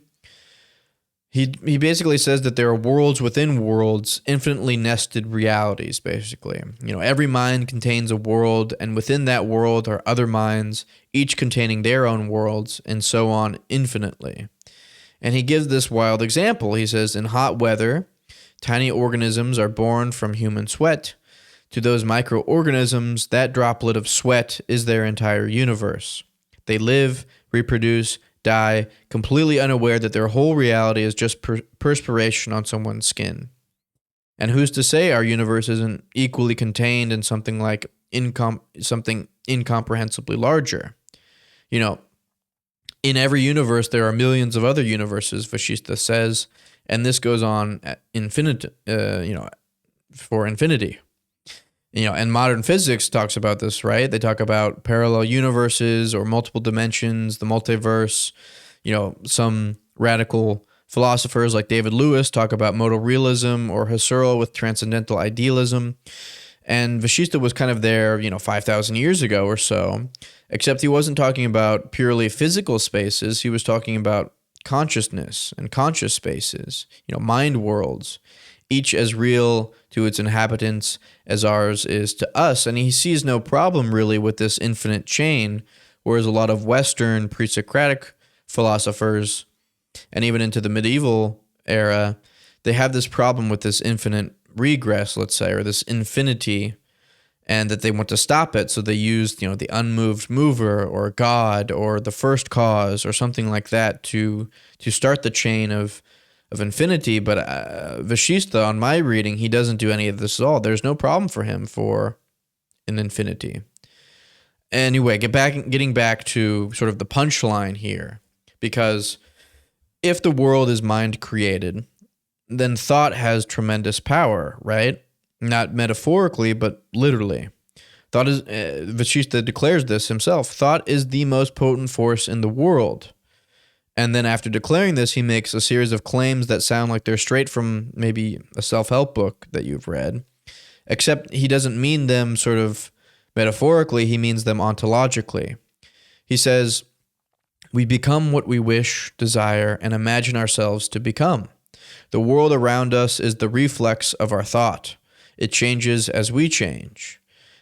A: He basically says that there are worlds within worlds, infinitely nested realities, basically. Every mind contains a world, and within that world are other minds, each containing their own worlds, and so on infinitely. And he gives this wild example. He says, in hot weather, tiny organisms are born from human sweat. To those microorganisms, that droplet of sweat is their entire universe. They live, reproduce, die, completely unaware that their whole reality is just perspiration on someone's skin. And who's to say our universe isn't equally contained in something like something incomprehensibly larger? In every universe, there are millions of other universes, Vasishtha says, and this goes on at for infinity. And modern physics talks about this, right? They talk about parallel universes or multiple dimensions, the multiverse. Some radical philosophers like David Lewis talk about modal realism, or Husserl with transcendental idealism. And Vasishtha was kind of there, 5,000 years ago or so, except he wasn't talking about purely physical spaces. He was talking about consciousness and conscious spaces, mind worlds, each as real to its inhabitants as ours is to us. And he sees no problem really with this infinite chain, whereas a lot of Western pre-Socratic philosophers, and even into the medieval era, they have this problem with this infinite regress, let's say, or this infinity, and that they want to stop it. So they use, the unmoved mover, or God, or the first cause, or something like that to start the chain of infinity. But Vasishtha, on my reading, he doesn't do any of this at all. There's no problem for him for an infinity. Anyway, getting back to sort of the punchline here, because if the world is mind created, then thought has tremendous power, right? Not metaphorically, but literally. Thought is, Vasishtha declares this himself, thought is the most potent force in the world. And then after declaring this, he makes a series of claims that sound like they're straight from maybe a self-help book that you've read, except he doesn't mean them sort of metaphorically, he means them ontologically. He says, "We become what we wish, desire, and imagine ourselves to become. The world around us is the reflex of our thought. It changes as we change.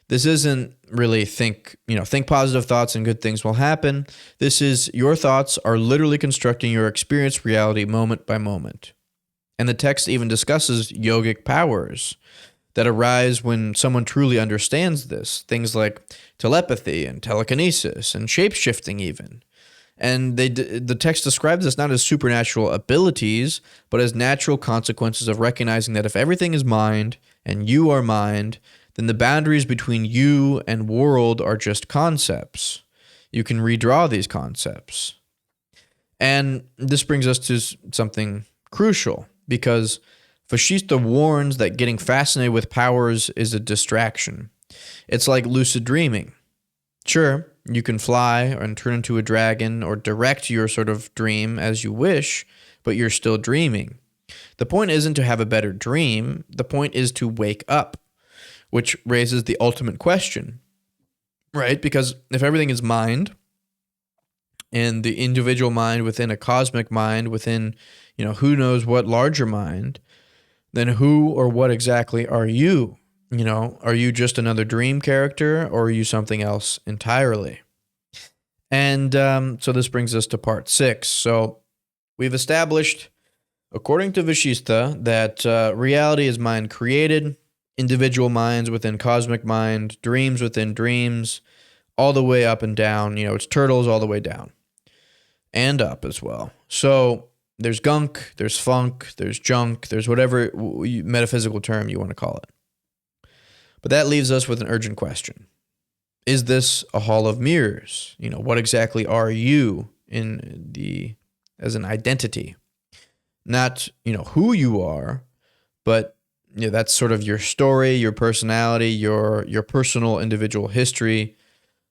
A: This isn't really think positive thoughts and good things will happen. This is your thoughts are literally constructing your experience reality moment by moment. And the text even discusses yogic powers that arise when someone truly understands this. Things like telepathy and telekinesis and shape-shifting even. And the text describes this not as supernatural abilities, but as natural consequences of recognizing that if everything is mind and you are mind, then the boundaries between you and world are just concepts. You can redraw these concepts. And this brings us to something crucial, because Vasishtha warns that getting fascinated with powers is a distraction. It's like lucid dreaming. Sure, you can fly and turn into a dragon or direct your sort of dream as you wish, but you're still dreaming. The point isn't to have a better dream. The point is to wake up, which raises the ultimate question, right? Because if everything is mind, and the individual mind within a cosmic mind within, who knows what larger mind, then who or what exactly are you? Are you just another dream character, or are you something else entirely? And so this brings us to part 6. So we've established, according to Vasishtha, that reality is mind created, individual minds within cosmic mind, dreams within dreams, all the way up and down. It's turtles all the way down and up as well. So there's gunk, there's funk, there's junk, there's whatever metaphysical term you want to call it. But that leaves us with an urgent question. Is this a hall of mirrors? What exactly are you as an identity? Not, who you are, but that's sort of your story, your personality, your personal individual history.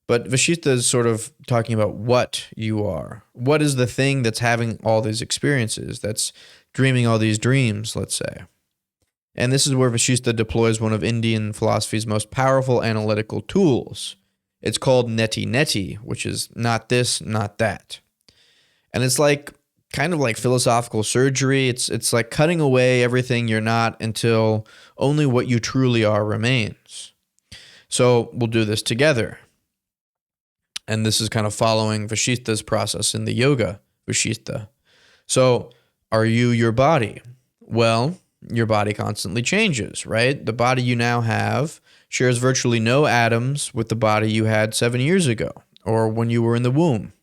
A: But Vasishtha is sort of talking about what you are. What is the thing that's having all these experiences, that's dreaming all these dreams, let's say. And this is where Vasishtha deploys one of Indian philosophy's most powerful analytical tools. It's called neti neti, which is not this, not that. And it's kind of like philosophical surgery. It's like cutting away everything you're not until only what you truly are remains. So we'll do this together. And this is kind of following Vasishtha's process in the Yoga Vasistha. So, are you your body? Well, your body constantly changes, right? The body you now have shares virtually no atoms with the body you had 7 years ago or when you were in the womb.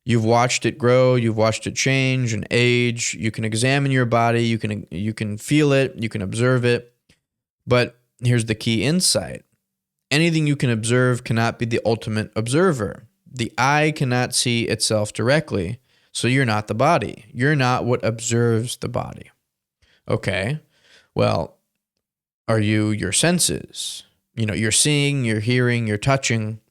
A: You've watched it grow, you've watched it change and age. You can examine your body, you can feel it, you can observe it. But here's the key insight. Anything you can observe cannot be the ultimate observer. The eye cannot see itself directly, so you're not the body. You're not what observes the body. Okay, well, are you your senses? You're seeing, you're hearing, you're touching,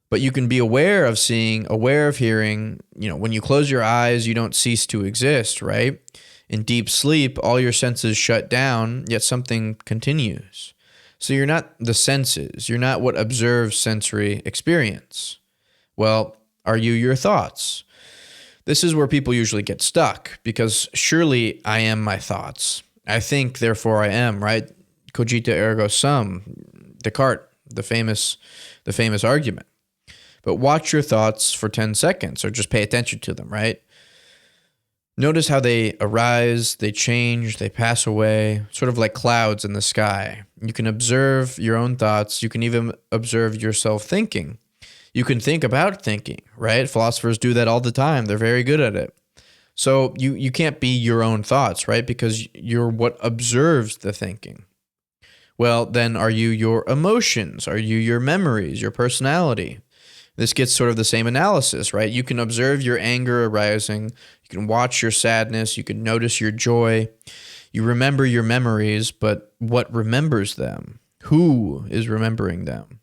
A: but you can be aware of seeing, aware of hearing. When you close your eyes, you don't cease to exist, right? In deep sleep, all your senses shut down, yet something continues. So you're not the senses. You're not what observes sensory experience. Well, are you your thoughts? This is where people usually get stuck, because surely I am my thoughts. I think, therefore I am, right? Cogito ergo sum, Descartes, the famous argument. But watch your thoughts for 10 seconds, or just pay attention to them, right? Notice how they arise, they change, they pass away, sort of like clouds in the sky. You can observe your own thoughts. You can even observe yourself thinking. You can think about thinking, right? Philosophers do that all the time. They're very good at it. So you can't be your own thoughts, right? Because you're what observes the thinking. Well, then are you your emotions? Are you your memories, your personality? This gets sort of the same analysis, right? You can observe your anger arising. You can watch your sadness. You can notice your joy. You remember your memories, but what remembers them? Who is remembering them?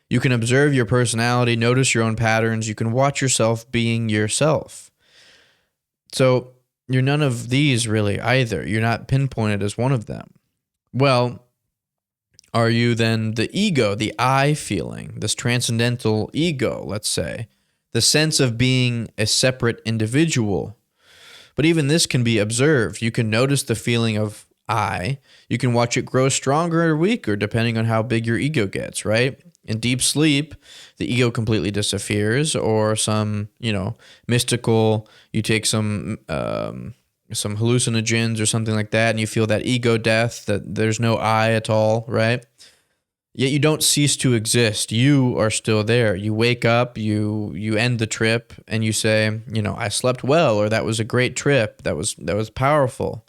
A: You can observe your personality, notice your own patterns. You can watch yourself being yourself. So you're none of these really either. You're not pinpointed as one of them. Well, are you then the ego, the I feeling, this transcendental ego, let's say, the sense of being a separate individual? But even this can be observed. You can notice the feeling of I, you can watch it grow stronger or weaker depending on how big your ego gets, right? In deep sleep, the ego completely disappears, or some, mystical, you take some hallucinogens or something like that, and you feel that ego death, that there's no I at all, right? Yet you don't cease to exist. You are still there. You wake up, you end the trip, and you say, I slept well, or that was a great trip. That was powerful.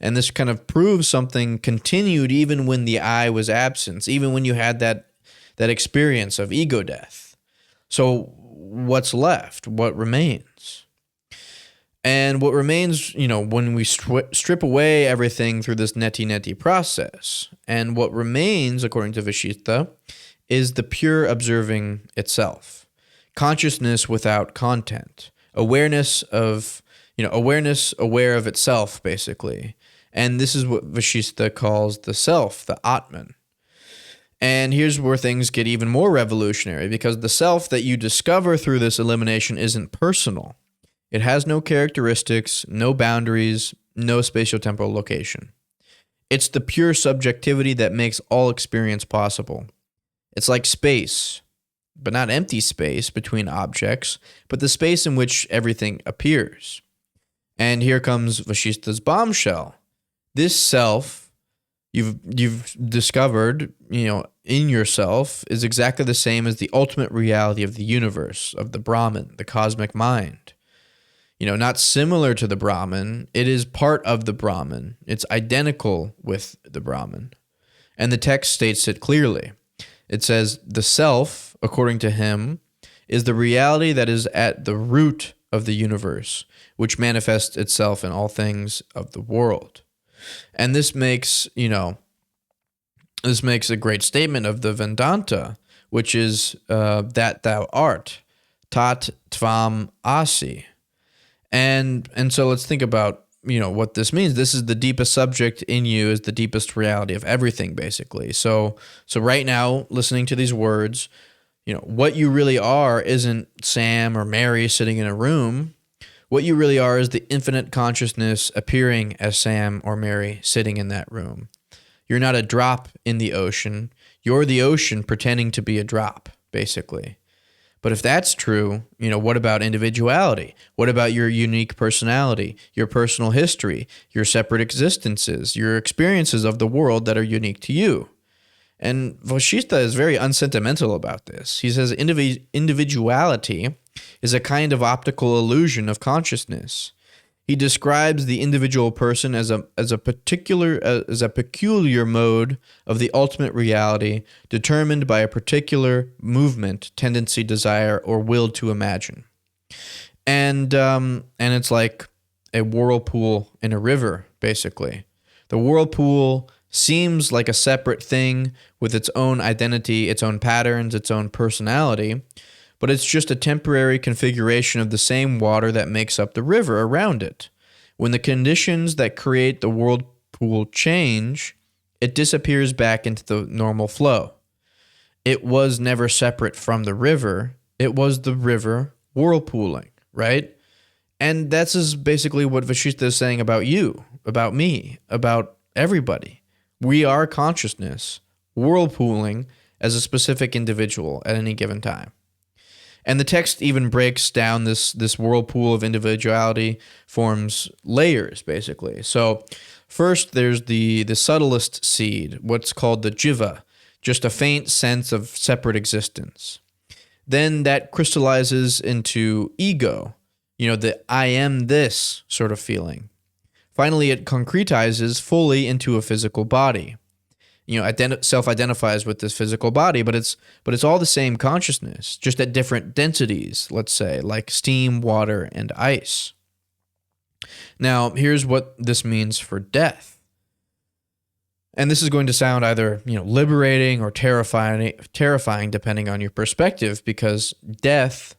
A: And this kind of proves something continued even when the I was absent, even when you had that experience of ego death. So what's left? What remains? And what remains, when we strip away everything through this neti process, and what remains, according to Vasishtha, is the pure observing itself. Consciousness without content. Awareness aware of itself, basically. And this is what Vasishtha calls the self, the Atman. And here's where things get even more revolutionary, because the self that you discover through this elimination isn't personal. It has no characteristics, no boundaries, no spatiotemporal location. It's the pure subjectivity that makes all experience possible. It's like space, but not empty space between objects, but the space in which everything appears. And here comes Vasishtha's bombshell. This self you've discovered, in yourself is exactly the same as the ultimate reality of the universe, of the Brahman, the cosmic mind. Not similar to the Brahman, it is part of the Brahman. It's identical with the Brahman. And the text states it clearly. It says, the self, according to him, is the reality that is at the root of the universe, which manifests itself in all things of the world. And this makes, a great statement of the Vedanta, which is that thou art, tat tvam asi. And so let's think about, what this means. This is the deepest subject in you, is the deepest reality of everything, basically. So right now, listening to these words, what you really are isn't Sam or Mary sitting in a room. What you really are is the infinite consciousness appearing as Sam or Mary sitting in that room. You're not a drop in the ocean. You're the ocean pretending to be a drop, basically. But if that's true, what about individuality? What about your unique personality, your personal history, your separate existences, your experiences of the world that are unique to you? And Vasishtha is very unsentimental about this. He says individuality is a kind of optical illusion of consciousness. He describes the individual person as a peculiar mode of the ultimate reality determined by a particular movement, tendency, desire, or will to imagine. And it's like a whirlpool in a river, basically. The whirlpool seems like a separate thing with its own identity, its own patterns, its own personality, but it's just a temporary configuration of the same water that makes up the river around it. When the conditions that create the whirlpool change, it disappears back into the normal flow. It was never separate from the river. It was the river whirlpooling, right? And that's basically what Vasishtha is saying about you, about me, about everybody. We are consciousness, whirlpooling as a specific individual at any given time. And the text even breaks down this whirlpool of individuality, forms layers, basically. So first, there's the subtlest seed, what's called the jiva, just a faint sense of separate existence. Then that crystallizes into ego, the I am this sort of feeling. Finally, it concretizes fully into a physical body. Self-identifies with this physical body, but it's all the same consciousness, just at different densities, let's say, like steam, water, and ice. Now, here's what this means for death. And this is going to sound either, liberating or terrifying depending on your perspective, because death,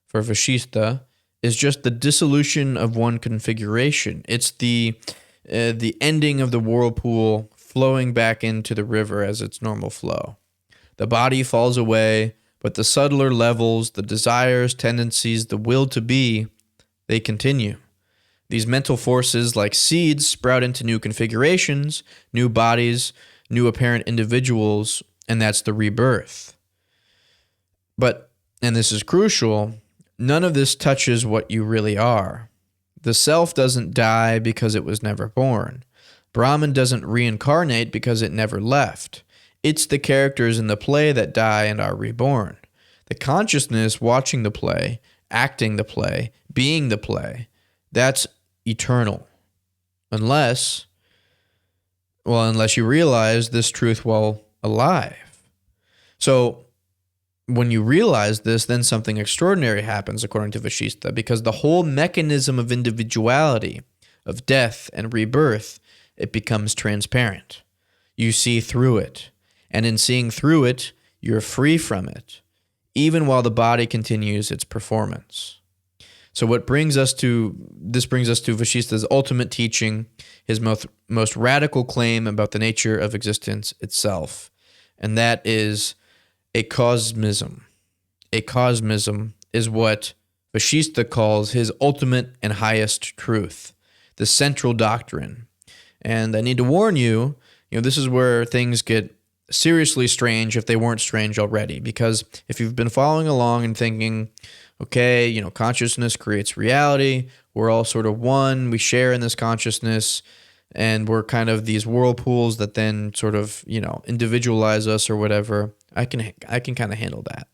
A: for Vasishtha, is just the dissolution of one configuration. It's the ending of the whirlpool flowing back into the river as its normal flow. The body falls away, but the subtler levels, the desires, tendencies, the will to be, they continue. These mental forces, like seeds, sprout into new configurations, new bodies, new apparent individuals, and that's the rebirth. But, and this is crucial, none of this touches what you really are. The self doesn't die because it was never born. Brahman doesn't reincarnate because it never left. It's the characters in the play that die and are reborn. The consciousness watching the play, acting the play, being the play, that's eternal. Unless you realize this truth while alive. So when you realize this, then something extraordinary happens, according to Vasishtha, because the whole mechanism of individuality, of death and rebirth, it becomes transparent. You see through it. And in seeing through it, you're free from it, even while the body continues its performance. So this brings us to Vasishtha's ultimate teaching, his most radical claim about the nature of existence itself, and that is Acosmism. Acosmism is what Vasishtha calls his ultimate and highest truth, the central doctrine. And I need to warn you, this is where things get seriously strange if they weren't strange already. Because if you've been following along and thinking, okay, consciousness creates reality, we're all sort of one, we share in this consciousness, and we're kind of these whirlpools that then sort of, individualize us or whatever, I can kind of handle that.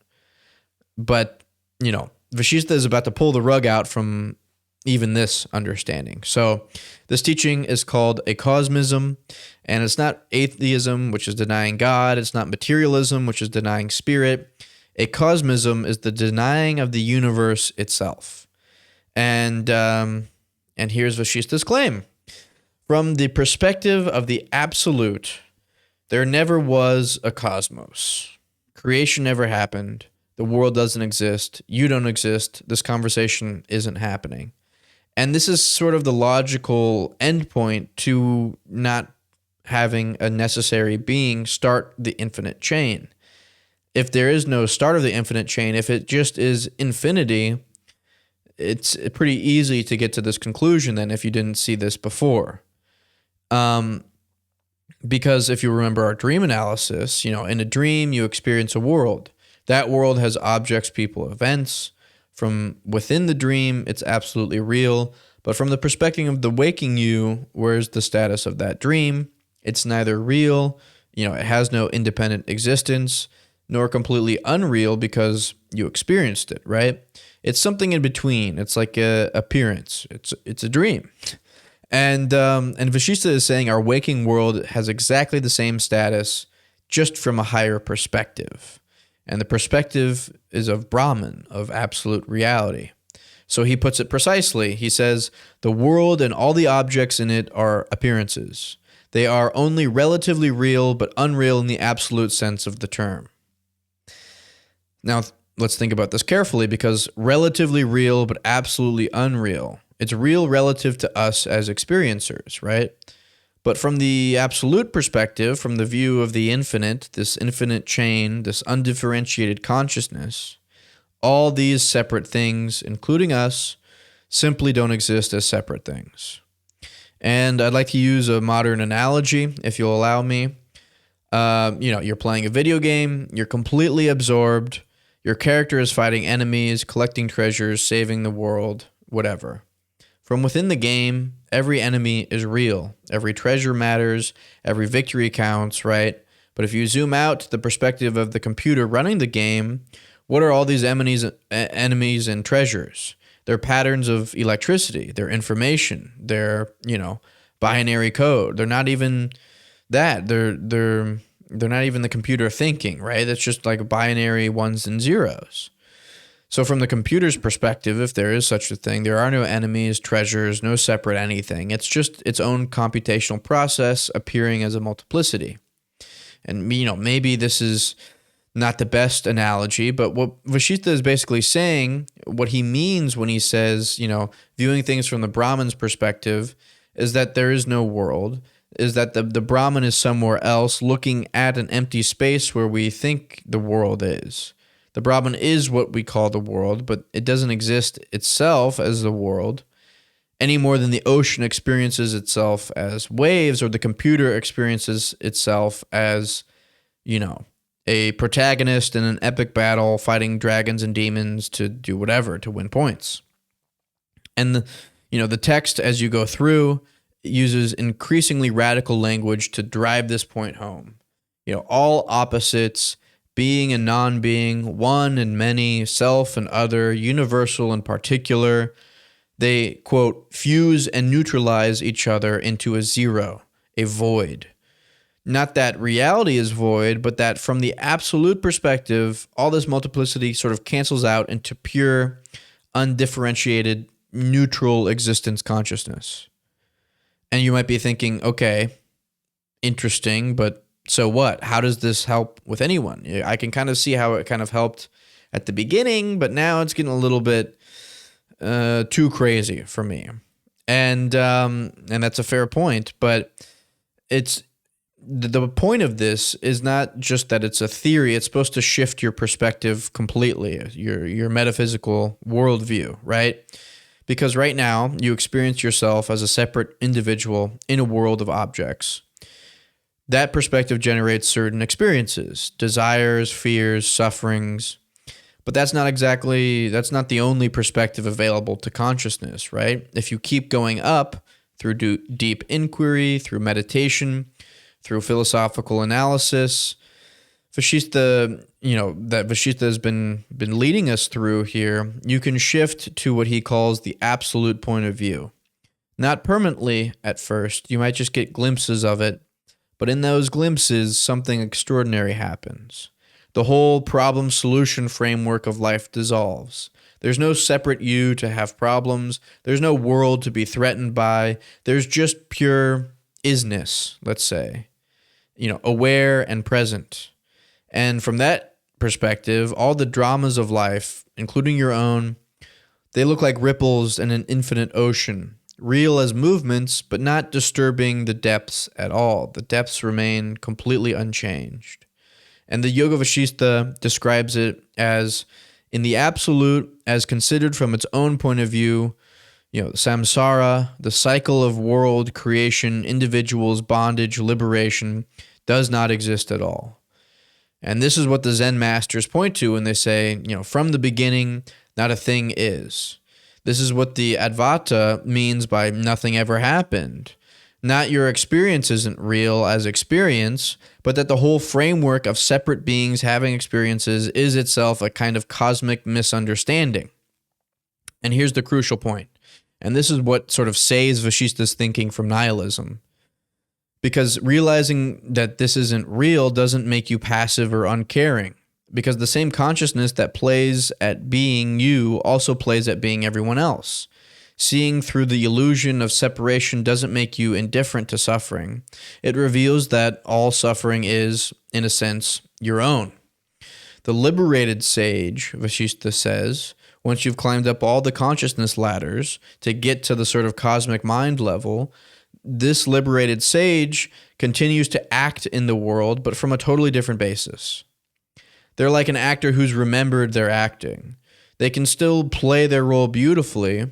A: But, Vasishtha is about to pull the rug out from even this understanding. So this teaching is called Acosmism, and it's not atheism, which is denying God. It's not materialism, which is denying spirit. Acosmism is the denying of the universe itself. And here's Vasishtha's claim. From the perspective of the absolute, there never was a cosmos. Creation never happened. The world doesn't exist. You don't exist. This conversation isn't happening. And this is sort of the logical endpoint to not having a necessary being start the infinite chain. If there is no start of the infinite chain, if it just is infinity, it's pretty easy to get to this conclusion then if you didn't see this before. Because if you remember our dream analysis, in a dream you experience a world. That world has objects, people, events. From within the dream, it's absolutely real. But from the perspective of the waking you, where's the status of that dream? It's neither real, it has no independent existence, nor completely unreal because you experienced it, right? It's something in between. It's like a appearance. It's a dream. And Vasishtha is saying our waking world has exactly the same status, just from a higher perspective. And the perspective is of Brahman, of absolute reality. So he puts it precisely. He says, the world and all the objects in it are appearances. They are only relatively real, but unreal in the absolute sense of the term. Now, let's think about this carefully, because relatively real, but absolutely unreal. It's real relative to us as experiencers, right? But from the absolute perspective, from the view of the infinite, this infinite chain, this undifferentiated consciousness, all these separate things, including us, simply don't exist as separate things. And I'd like to use a modern analogy, if you'll allow me. You're playing a video game, you're completely absorbed, your character is fighting enemies, collecting treasures, saving the world, whatever. From within the game, every enemy is real. Every treasure matters. Every victory counts, right? But if you zoom out to the perspective of the computer running the game, what are all these enemies and treasures? They're patterns of electricity. They're information. They're, binary code. They're not even that. They're not even the computer thinking, right? That's just like binary ones and zeros. So from the computer's perspective, if there is such a thing, there are no enemies, treasures, no separate anything. It's just its own computational process appearing as a multiplicity. And, maybe this is not the best analogy, but what Vasishtha is basically saying, what he means when he says, viewing things from the Brahman's perspective, is that there is no world, is that the Brahman is somewhere else looking at an empty space where we think the world is. The Brahman is what we call the world, but it doesn't exist itself as the world. any more than the ocean experiences itself as waves, or the computer experiences itself as, a protagonist in an epic battle fighting dragons and demons to do whatever, to win points. And the text, as you go through, uses increasingly radical language to drive this point home. All opposites, being and non-being, one and many, self and other, universal and particular, they, quote, fuse and neutralize each other into a zero, a void. Not that reality is void, but that from the absolute perspective, all this multiplicity sort of cancels out into pure, undifferentiated, neutral existence consciousness. And you might be thinking, okay, interesting, but so what? How does this help with anyone? I can kind of see how it kind of helped at the beginning, but now it's getting a little bit too crazy for me. And that's a fair point, but it's the point of this is not just that it's a theory. It's supposed to shift your perspective completely, your metaphysical worldview, right? Because right now you experience yourself as a separate individual in a world of objects. That perspective generates certain experiences, desires, fears, sufferings, but that's not the only perspective available to consciousness, right? If you keep going up through deep inquiry, through meditation, through philosophical analysis, Vasishtha, that Vasishtha has been leading us through here, you can shift to what he calls the absolute point of view. Not permanently at first, you might just get glimpses of it, but in those glimpses, something extraordinary happens. The whole problem-solution framework of life dissolves. There's no separate you to have problems. There's no world to be threatened by. There's just pure isness, let's say. Aware and present. And from that perspective, all the dramas of life, including your own, they look like ripples in an infinite ocean. Real as movements, but not disturbing the depths at all. The depths remain completely unchanged. And the Yoga Vasistha describes it as, in the absolute, as considered from its own point of view, samsara, the cycle of world creation, individuals, bondage, liberation, does not exist at all. And this is what the Zen masters point to when they say, from the beginning, not a thing is. This is what the Advaita means by nothing ever happened. Not your experience isn't real as experience, but that the whole framework of separate beings having experiences is itself a kind of cosmic misunderstanding. And here's the crucial point. And this is what sort of saves Vasishtha's thinking from nihilism. Because realizing that this isn't real doesn't make you passive or uncaring. Because the same consciousness that plays at being you also plays at being everyone else. Seeing through the illusion of separation doesn't make you indifferent to suffering. It reveals that all suffering is, in a sense, your own. The liberated sage, Vasishtha says, once you've climbed up all the consciousness ladders to get to the sort of cosmic mind level, this liberated sage continues to act in the world, but from a totally different basis. They're like an actor who's remembered their acting. They can still play their role beautifully,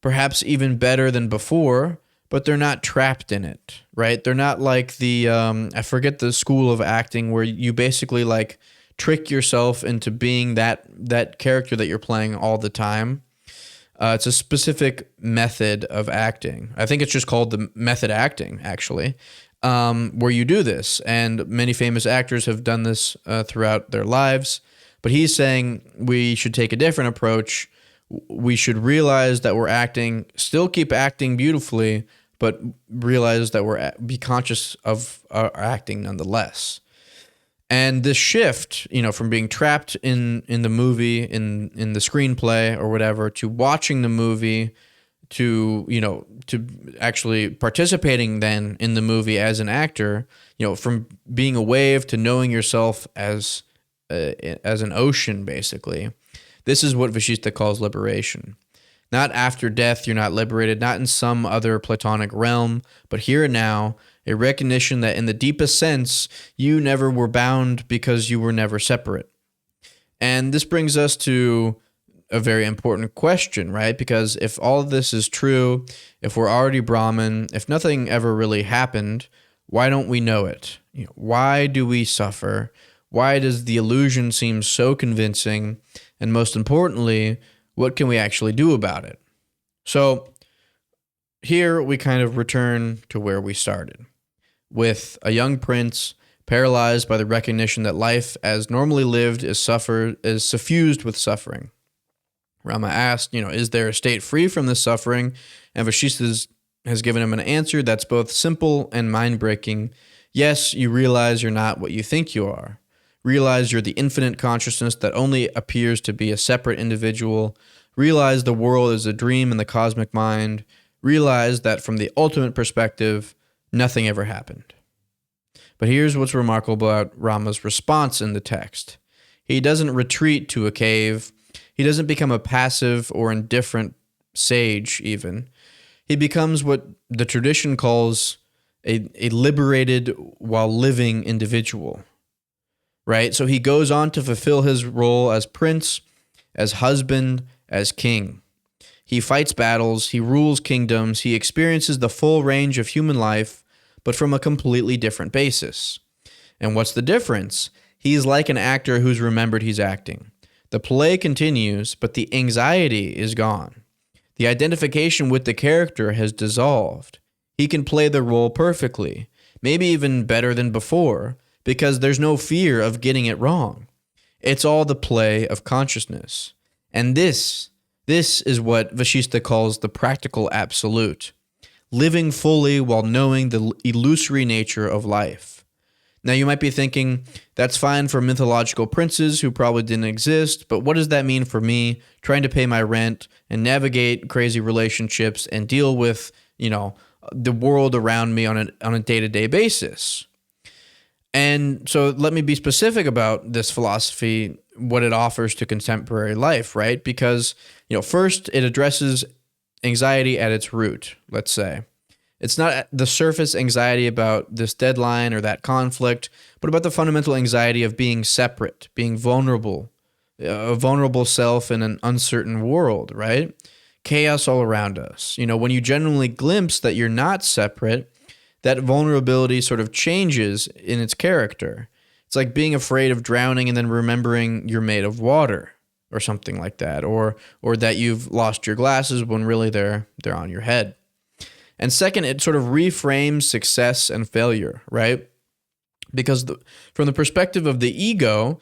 A: perhaps even better than before, but they're not trapped in it, right? They're not like the, I forget the school of acting where you basically like trick yourself into being that character that you're playing all the time. It's a specific method of acting. I think it's just called the method acting, actually, where you do this. And many famous actors have done this throughout their lives. But he's saying we should take a different approach. We should realize that we're acting, still keep acting beautifully, but realize that be conscious of our acting nonetheless. And this shift, from being trapped in the movie, in the screenplay or whatever, to watching the movie, to actually participating then in the movie as an actor, from being a wave to knowing yourself as an ocean, basically. This is what Vasishtha calls liberation. Not after death, you're not liberated, not in some other Platonic realm, but here and now, a recognition that in the deepest sense, you never were bound because you were never separate. And this brings us to a very important question, right? Because if all of this is true, if we're already Brahman, if nothing ever really happened, why don't we know it? Why do we suffer? Why does the illusion seem so convincing? And most importantly, what can we actually do about it? So here we kind of return to where we started, with a young prince paralyzed by the recognition that life as normally lived is suffused with suffering. Rama asked, is there a state free from this suffering? And Vasishtha has given him an answer that's both simple and mind-breaking. Yes, you realize you're not what you think you are. Realize you're the infinite consciousness that only appears to be a separate individual. Realize the world is a dream in the cosmic mind. Realize that from the ultimate perspective, nothing ever happened. But here's what's remarkable about Rama's response in the text. He doesn't retreat to a cave. He doesn't become a passive or indifferent sage, even. He becomes what the tradition calls a liberated while living individual, right? So he goes on to fulfill his role as prince, as husband, as king. He fights battles, he rules kingdoms, he experiences the full range of human life, but from a completely different basis. And what's the difference? He's like an actor who's remembered he's acting. The play continues, but the anxiety is gone. The identification with the character has dissolved. He can play the role perfectly, maybe even better than before, because there's no fear of getting it wrong. It's all the play of consciousness. And this is what Vasishtha calls the practical absolute, living fully while knowing the illusory nature of life. Now you might be thinking, that's fine for mythological princes who probably didn't exist, but what does that mean for me trying to pay my rent and navigate crazy relationships and deal with, the world around me on a day-to-day basis? And so let me be specific about this philosophy, what it offers to contemporary life, right? Because, first it addresses anxiety at its root, let's say. It's not the surface anxiety about this deadline or that conflict, but about the fundamental anxiety of being separate, being vulnerable, a vulnerable self in an uncertain world, right? Chaos all around us. When you genuinely glimpse that you're not separate, that vulnerability sort of changes in its character. It's like being afraid of drowning and then remembering you're made of water or something like that, or that you've lost your glasses when really they're on your head. And second, it sort of reframes success and failure, right? Because from the perspective of the ego,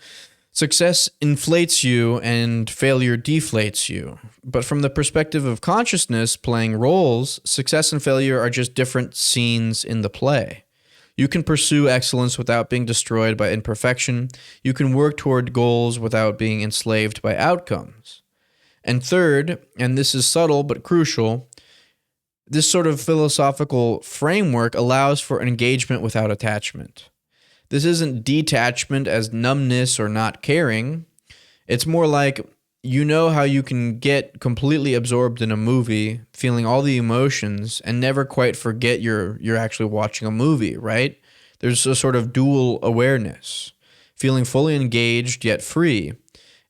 A: success inflates you and failure deflates you. But from the perspective of consciousness playing roles, success and failure are just different scenes in the play. You can pursue excellence without being destroyed by imperfection. You can work toward goals without being enslaved by outcomes. And third, and this is subtle but crucial, this sort of philosophical framework allows for engagement without attachment. This isn't detachment as numbness or not caring. It's more like, how you can get completely absorbed in a movie, feeling all the emotions, and never quite forget you're actually watching a movie, right? There's a sort of dual awareness, feeling fully engaged yet free.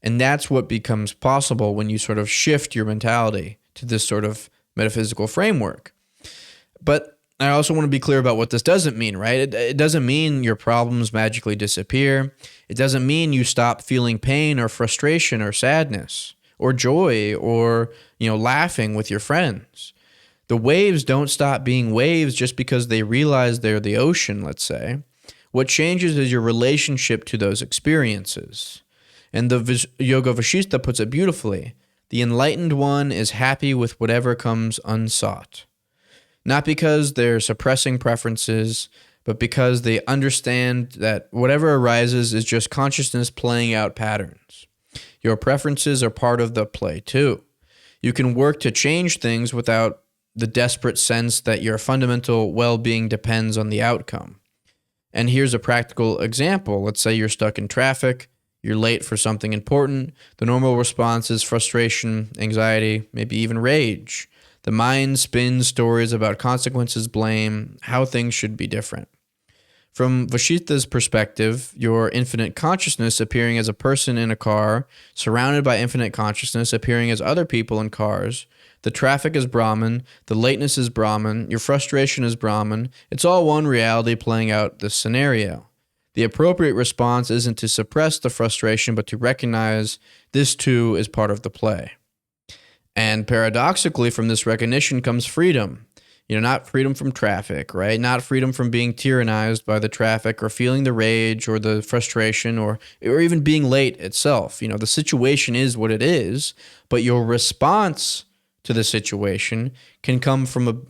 A: And that's what becomes possible when you sort of shift your mentality to this sort of metaphysical framework. But I also want to be clear about what this doesn't mean, right? It doesn't mean your problems magically disappear. It doesn't mean you stop feeling pain or frustration or sadness or joy or, laughing with your friends. The waves don't stop being waves just because they realize they're the ocean, let's say. What changes is your relationship to those experiences. And the Yoga Vasistha puts it beautifully. The enlightened one is happy with whatever comes unsought. Not because they're suppressing preferences, but because they understand that whatever arises is just consciousness playing out patterns. Your preferences are part of the play too. You can work to change things without the desperate sense that your fundamental well-being depends on the outcome. And here's a practical example. Let's say you're stuck in traffic, you're late for something important. The normal response is frustration, anxiety, maybe even rage. The mind spins stories about consequences, blame, how things should be different. From Vasishtha's perspective, your infinite consciousness appearing as a person in a car, surrounded by infinite consciousness appearing as other people in cars. The traffic is Brahman, the lateness is Brahman, your frustration is Brahman. It's all one reality playing out this scenario. The appropriate response isn't to suppress the frustration, but to recognize this too is part of the play. And paradoxically, from this recognition comes freedom. Not freedom from traffic, right? Not freedom from being tyrannized by the traffic or feeling the rage or the frustration or even being late itself. The situation is what it is, but your response to the situation can come from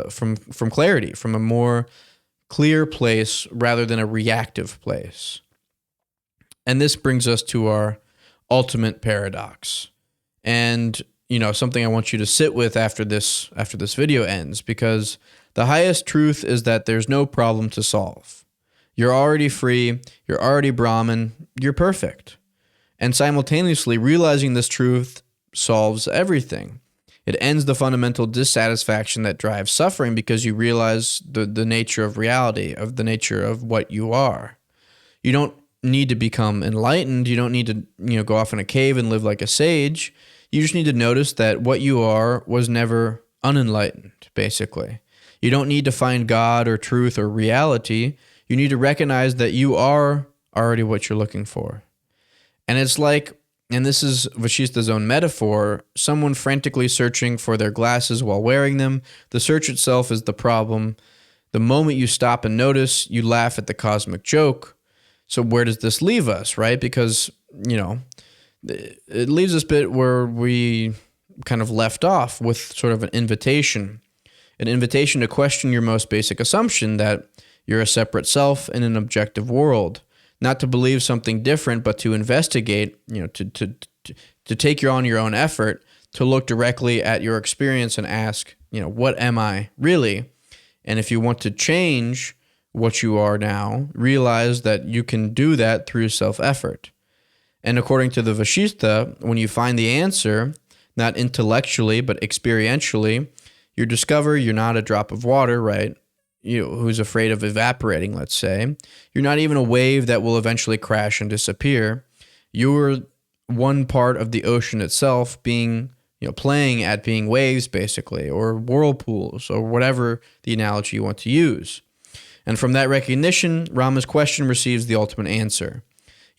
A: from clarity, from a more clear place rather than a reactive place. And this brings us to our ultimate paradox. And something I want you to sit with after this video ends, because the highest truth is that there's no problem to solve. You're already free, you're already Brahman, you're perfect. And simultaneously, realizing this truth solves everything. It ends the fundamental dissatisfaction that drives suffering, because you realize the nature of reality, of the nature of what you are. You don't need to become enlightened. You don't need to go off in a cave and live like a sage. You just need to notice that what you are was never unenlightened, basically. You don't need to find God or truth or reality. You need to recognize that you are already what you're looking for. And it's like, and this is Vasishtha's own metaphor, someone frantically searching for their glasses while wearing them. The search itself is the problem. The moment you stop and notice, you laugh at the cosmic joke. So where does this leave us, right? Because, it leaves us bit where we kind of left off with sort of an invitation to question your most basic assumption that you're a separate self in an objective world, not to believe something different, but to investigate, to take your own effort, to look directly at your experience and ask, what am I really? And if you want to change what you are now, realize that you can do that through self-effort. And according to the Vasishtha, when you find the answer, not intellectually, but experientially, you discover you're not a drop of water, right? Who's afraid of evaporating, let's say. You're not even a wave that will eventually crash and disappear. You're one part of the ocean itself being, playing at being waves, basically, or whirlpools, or whatever the analogy you want to use. And from that recognition, Rama's question receives the ultimate answer.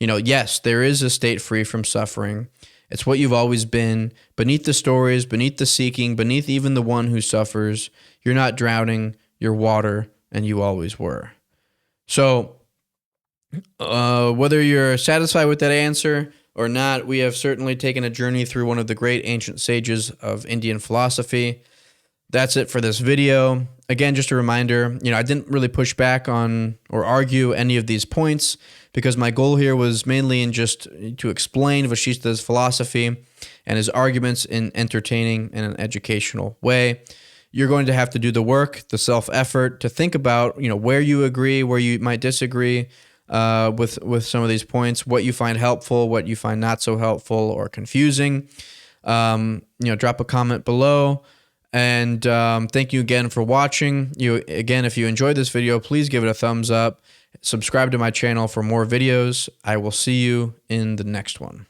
A: Yes, there is a state free from suffering. It's what you've always been. Beneath the stories, beneath the seeking, beneath even the one who suffers, you're not drowning, you're water, and you always were. So, whether you're satisfied with that answer or not, we have certainly taken a journey through one of the great ancient sages of Indian philosophy. That's it for this video. Again, just a reminder, I didn't really push back on or argue any of these points, because my goal here was mainly in just to explain Vasishtha's philosophy and his arguments in entertaining and an educational way. You're going to have to do the work, the self-effort, to think about, where you agree, where you might disagree with some of these points, what you find helpful, what you find not so helpful or confusing. Drop a comment below. And thank you again for watching. If you enjoyed this video, please give it a thumbs up. Subscribe to my channel for more videos. I will see you in the next one.